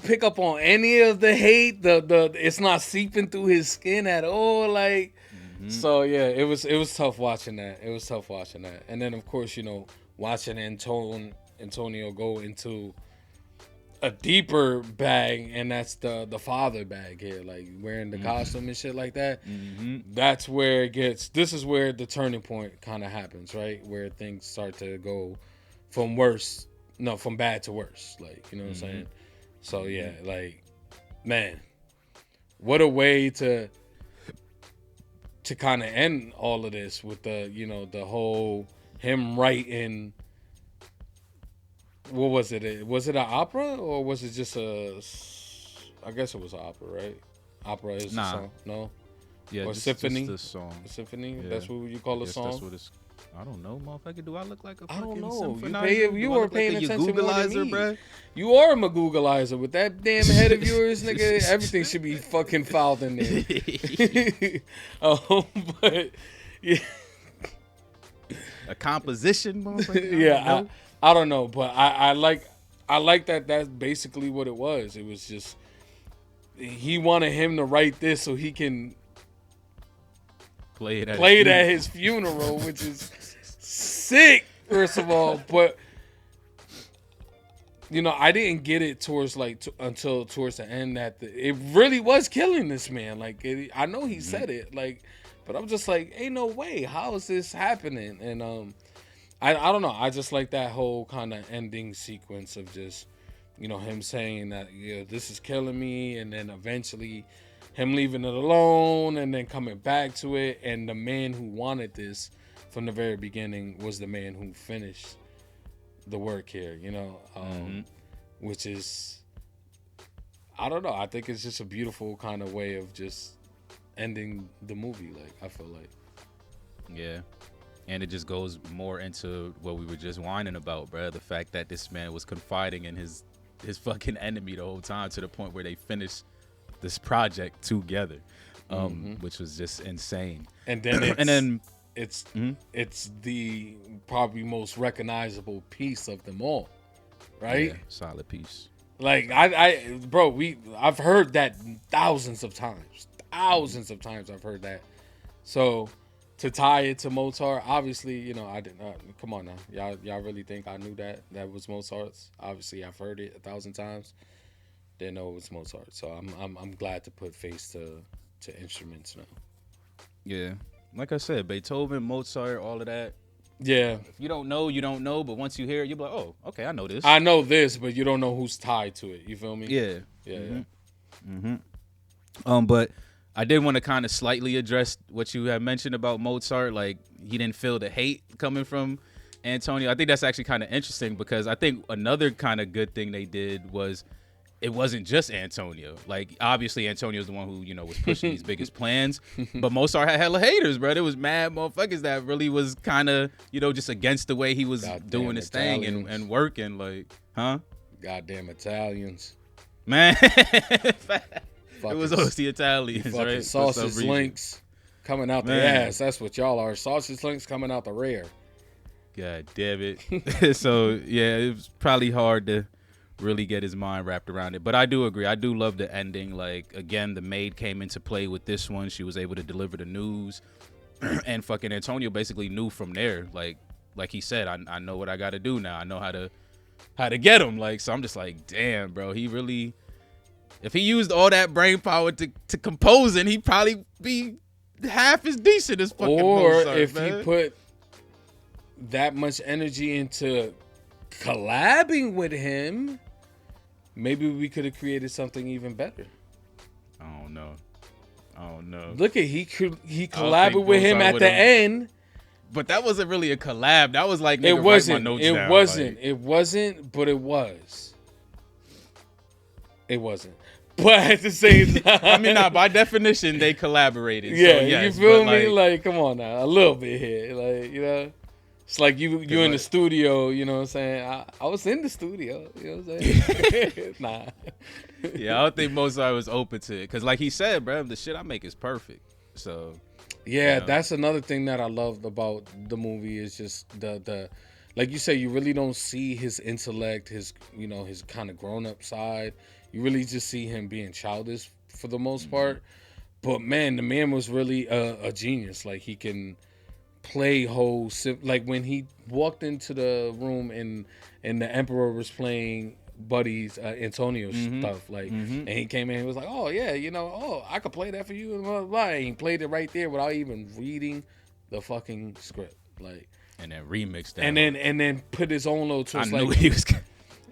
pick up on any of the hate. The it's not seeping through his skin at all. Like, so yeah, it was tough watching that. And then of course, watching Antonio go into a deeper bag, and that's the father bag here, like wearing the costume and shit like that. That's where this is where the turning point kind of happens, right? Where things start to go from bad to worse. Like, you know what I'm saying? So yeah, like, man, what a way to kind of end all of this with the whole him writing. What was it? Was it an opera or was it just I guess it was an opera, right? Opera is a song. No. Yeah, or just symphony. the song. Symphony. Yeah. That's what you call a Guess song. That's what it's. I don't know, motherfucker. Do I look like a I don't fucking know. symphonizer? You were paying attention more than me. Bruh? You are a Magoogleizer with that damn head of yours, nigga. Everything should be fucking filed in there. But yeah, a composition, motherfucker. Yeah, I don't know, but I like that. That's basically what it was. It was just he wanted him to write this so he can play it at his funeral, which is sick. First of all, but you know, I didn't get it towards until towards the end that it really was killing this man. Like I know he said it, like, but I'm just like, ain't no way. How is this happening? And I don't know. I just like that whole kind of ending sequence of just, you know, him saying that, yeah, this is killing me, and then eventually him leaving it alone and then coming back to it. And the man who wanted this from the very beginning was the man who finished the work here, you know, which is, I don't know. I think it's just a beautiful kind of way of just ending the movie. Like, I feel like. Yeah. And it just goes more into what we were just whining about, bro. The fact that this man was confiding in his fucking enemy the whole time, to the point where they finished this project together, which was just insane. And then it's the probably most recognizable piece of them all, right? Yeah, solid piece. Like I've heard that thousands of times. I've heard that. So to tie it to Mozart, obviously, you know, I didn't. Come on now, y'all really think I knew that was Mozart's? Obviously, I've heard it 1,000 times. Didn't know it was Mozart. So I'm glad to put face to instruments now. Yeah, like I said, Beethoven, Mozart, all of that. Yeah. If you don't know, you don't know. But once you hear it, you'll be like, oh, okay, I know this. I know this, but you don't know who's tied to it. You feel me? Yeah. Yeah. But I did want to kind of slightly address what you had mentioned about Mozart. Like, he didn't feel the hate coming from Antonio. I think that's actually kind of interesting, because I think another kind of good thing they did was it wasn't just Antonio. Like, obviously Antonio's the one who, you know, was pushing these biggest plans, but Mozart had hella haters, bro. There was mad motherfuckers that really was kind of, you know, just against the way he was doing his thing and working. Like, huh? Goddamn Italians. Man. It was always the Italians, right? Sausage links coming out the ass. That's what y'all are. Sausage links coming out the rear. God damn it. So, yeah, it was probably hard to really get his mind wrapped around it. But I do agree. I do love the ending. Like, again, the maid came into play with this one. She was able to deliver the news. And fucking Antonio basically knew from there. Like he said, I know what I got to do now. I know how to get him. Like, so I'm just like, damn, bro. He really... If he used all that brain power to composing, he'd probably be half as decent as fucking Mozart, or if man. he put that much energy into collabing with him, maybe we could have created something even better. I don't know. Look at he collabed with him at the end. But that wasn't really a collab. That was like, nigga, it wasn't. Write my notes it down. wasn't. Like, it wasn't. But it was. It wasn't. But at the same time, I mean, by definition, they collaborated. Yeah, so yes, you feel but me? Like, come on now, a little bit here, like, you know. It's like you in the studio, you know what I'm saying? I was in the studio, you know what I'm saying? Nah. Yeah, I don't think Mozart was open to it. Because like he said, bro, the shit I make is perfect. So, yeah, you know. That's another thing that I loved about the movie is just the like you say, you really don't see his intellect, his, you know, his kind of grown-up side. You really just see him being childish for the most part. But man, the man was really a genius. Like, he can play whole, like when he walked into the room and the emperor was playing Buddy's Antonio stuff, like, and he came in and was like, oh yeah, you know, oh, I could play that for you, and blah, blah, blah. And he played it right there without even reading the fucking script, like, and then remixed that, and then put his own little twist. I knew he was.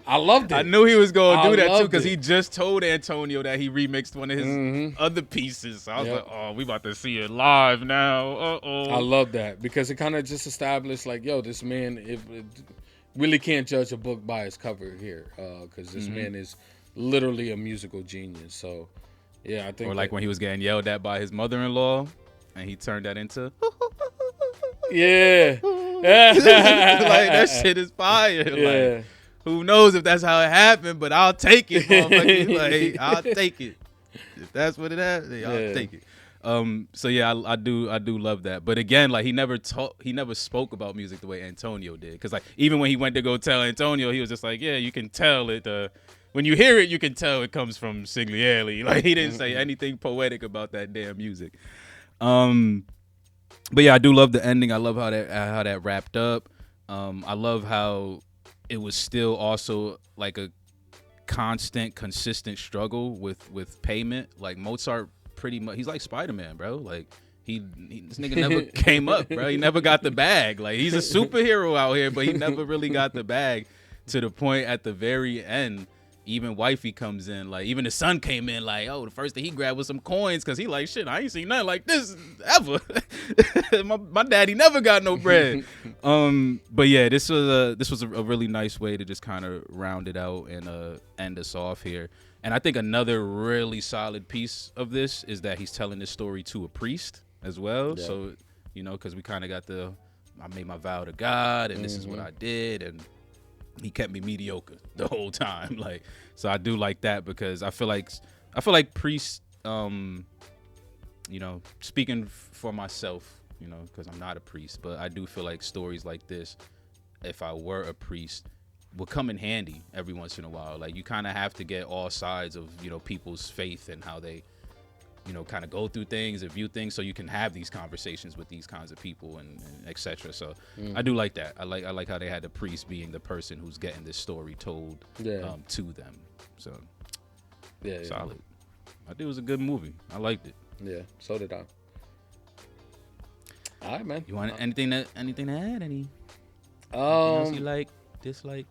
I loved it. I knew he was going to do that too, because it. he just told Antonio that he remixed one of his other pieces. So I was like, oh, we about to see it live now. I love that, because it kind of just established, like, yo, this man it really can't judge a book by its cover here, because this man is literally a musical genius. So, Yeah, I think. Or like when he was getting yelled at by his mother-in-law, and he turned that into. Yeah. Like that shit is fire. Yeah. Like, who knows if that's how it happened, but I'll take it, motherfucker. Like, I'll take it. If that's what it happened, I'll take it. So yeah, I do love that. But again, like he never spoke about music the way Antonio did. Because like even when he went to go tell Antonio, he was just like, yeah, you can tell it. When you hear it, you can tell it comes from Salieri. Like he didn't say anything poetic about that damn music. But yeah, I do love the ending. I love how that wrapped up. I love how it was still also like a consistent struggle with payment. Like Mozart, pretty much, he's like Spider-Man, bro. Like this nigga never came up, bro. He never got the bag. Like he's a superhero out here, but he never really got the bag. To the point at the very end, even wifey comes in, like even the son came in, like, oh, the first thing he grabbed was some coins, cause he like, shit, I ain't seen nothing like this ever. my daddy never got no bread. But yeah, this was a really nice way to just kind of round it out and end us off here. And I think another really solid piece of this is that he's telling this story to a priest as well. Yeah. So cause we kind of got I made my vow to God, and this is what I did, and he kept me mediocre the whole time. Like, so I do like that, because I feel like priests, speaking for myself, because I'm not a priest, but I do feel like stories like this, if I were a priest, would come in handy every once in a while. Like, you kind of have to get all sides of, people's faith and how they, kind of go through things and view things, so you can have these conversations with these kinds of people and etc. So I do like that. I like how they had the priest being the person who's getting this story told to them. So solid. I think it was a good movie. I liked it. Yeah, so did I. All right, man. You want anything to add? Anything else you like, dislike?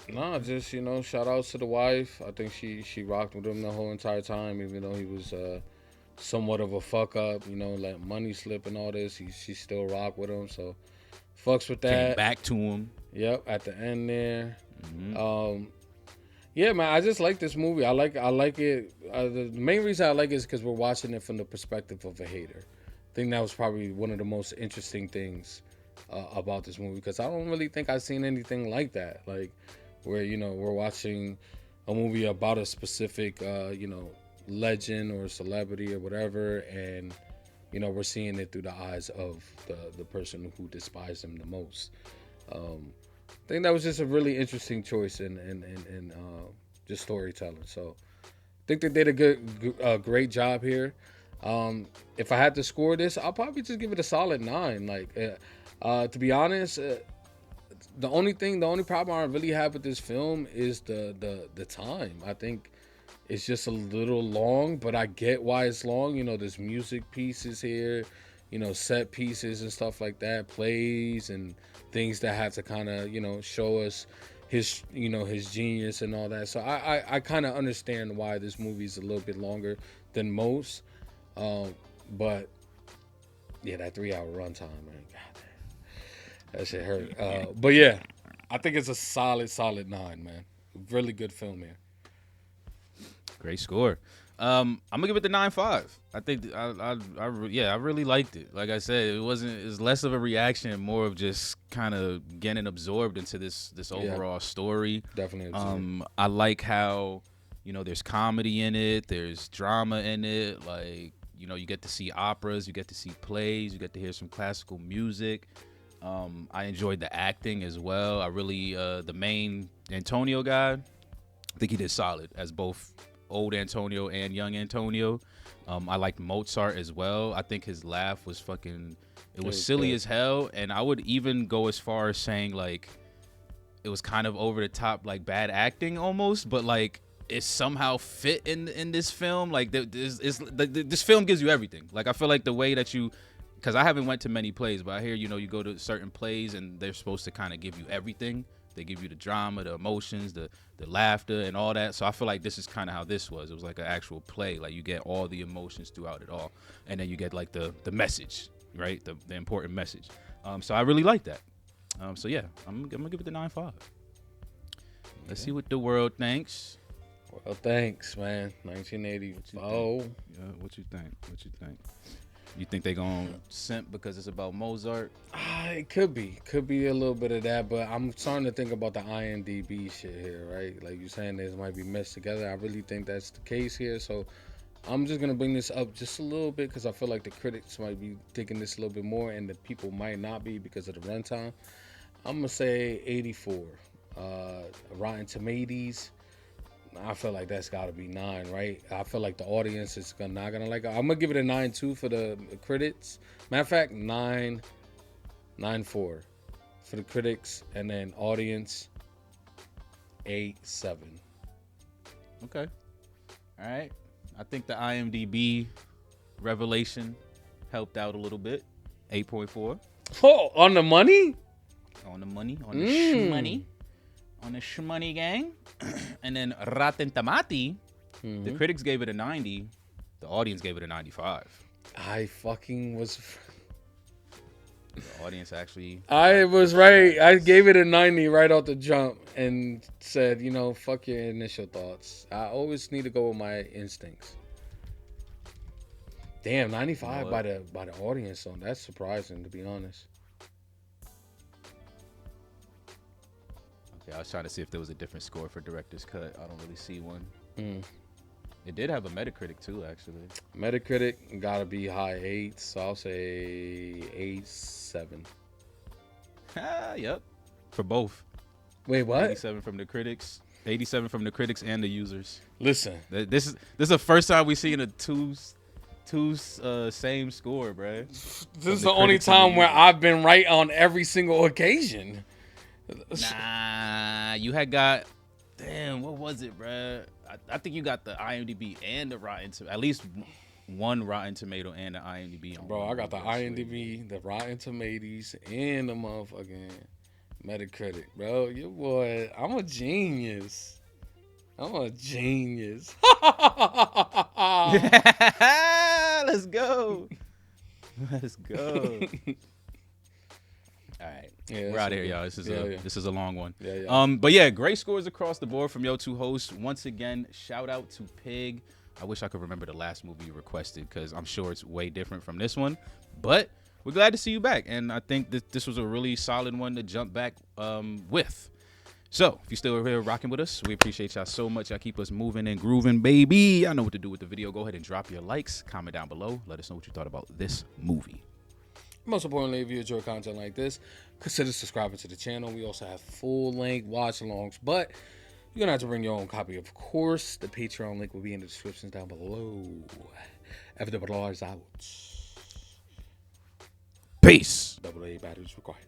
No, just shout outs to the wife. I think she rocked with him the whole entire time, even though he was somewhat of a fuck up. Let money slip and all this. She still rocked with him, so fucks with that. Came back to him. Yep, at the end there. Yeah, man, I just like this movie. I like it. The main reason I like it is because we're watching it from the perspective of a hater. I think that was probably one of the most interesting things about this movie, because I don't really think I've seen anything like that. Like, where we're watching a movie about a specific legend or celebrity or whatever, and we're seeing it through the eyes of the person who despised him the most. I think that was just a really interesting choice in just storytelling. So I think they did a great job here. If I had to score this, I'll probably just give it a solid 9. Like, to be honest, the only problem I really have with this film is the time. I think it's just a little long, but I get why it's long. There's music pieces here, set pieces and stuff like that, plays and things that have to kind of, show us his genius and all that. So I kind of understand why this movie is a little bit longer than most. But yeah, that 3-hour runtime, man. God, that shit hurt. But yeah, I think it's a solid 9, man. Really good film here. Great score. I'm gonna give it the 9.5. I think I really liked it. Like I said, it's less of a reaction, more of just kind of getting absorbed into this overall story. Definitely. I like how there's comedy in it, there's drama in it. Like, you get to see operas, you get to see plays, you get to hear some classical music. I enjoyed the acting as well. I really the main Antonio guy, I think he did solid as both old Antonio and young Antonio. I liked Mozart as well. I think his laugh was it was silly as hell, and I would even go as far as saying like it was kind of over the top, like bad acting almost, but like it somehow fit in this film. Like this film gives you everything. Like, I feel like the way that because I haven't went to many plays, but I hear you go to certain plays and they're supposed to kind of give you everything. They give you the drama, the emotions, the laughter, and all that. So I feel like this is kind of how this was. It was like an actual play. Like, you get all the emotions throughout it all, and then you get like the message, right? The important message. So I really like that. So yeah, I'm gonna give it the 9.5. Let's see what the world thinks. Well, thanks, man. 1980. Oh, yeah. What you think? You think they gonna simp because it's about Mozart? It could be a little bit of that, but I'm starting to think about the IMDb shit here, right? Like you saying, this might be meshed together. I really think that's the case here. So I'm just gonna bring this up just a little bit because I feel like the critics might be thinking this a little bit more, and the people might not be because of the runtime. I'm gonna say 84. Rotten Tomatoes. I feel like that's got to be 9, right? I feel like the audience is not gonna like it. I'm gonna give it a 9 too for the critics. Matter of fact, 9.4 for the critics, and then audience 8.7. Okay. All right. I think the IMDb revelation helped out a little bit. 8.4. Oh, on the money? On the money. On the shmoney. On the shmoney gang. And then Rotten Tomatoes, the critics gave it a 90. The audience gave it a 95. I fucking was... The audience actually... I was right. I gave it a 90 right off the jump and said, you know, fuck your initial thoughts. I always need to go with my instincts. Damn, 95 by the audience, so that's surprising, to be honest. Okay, I was trying to see if there was a different score for director's cut. I don't really see one. It did have a Metacritic too, actually. Metacritic gotta be high 8, so I'll say 8.7. Yep, for both. Wait, what? 87 from the critics. 87 from the critics and the users. Listen, this is the first time we seen a two same score, bro. This is the only time where I've been right on every single occasion. Nah, you had got, damn, what was it, bro? I think you got the IMDb and the Rotten Tomato, at least one Rotten Tomato and the IMDb. Bro, I got the IMDb, the Rotten Tomatoes, and the motherfucking Metacritic, bro. Your boy, I'm a genius. Let's go. All right, we're out of here, y'all. This is a long one. But yeah, great scores across the board from your two hosts. Once again, shout out to Pig. I wish I could remember the last movie you requested because I'm sure it's way different from this one. But we're glad to see you back, and I think that this was a really solid one to jump back with. So if you're still here rocking with us, we appreciate y'all so much. Y'all keep us moving and grooving, baby. I know what to do with the video. Go ahead and drop your likes, comment down below. Let us know what you thought about this movie. Most importantly, if you enjoy content like this, consider subscribing to the channel. We also have full-length watch-alongs, but you're going to have to bring your own copy. Of course, the Patreon link will be in the descriptions down below. FRR is out. Peace. AA batteries required.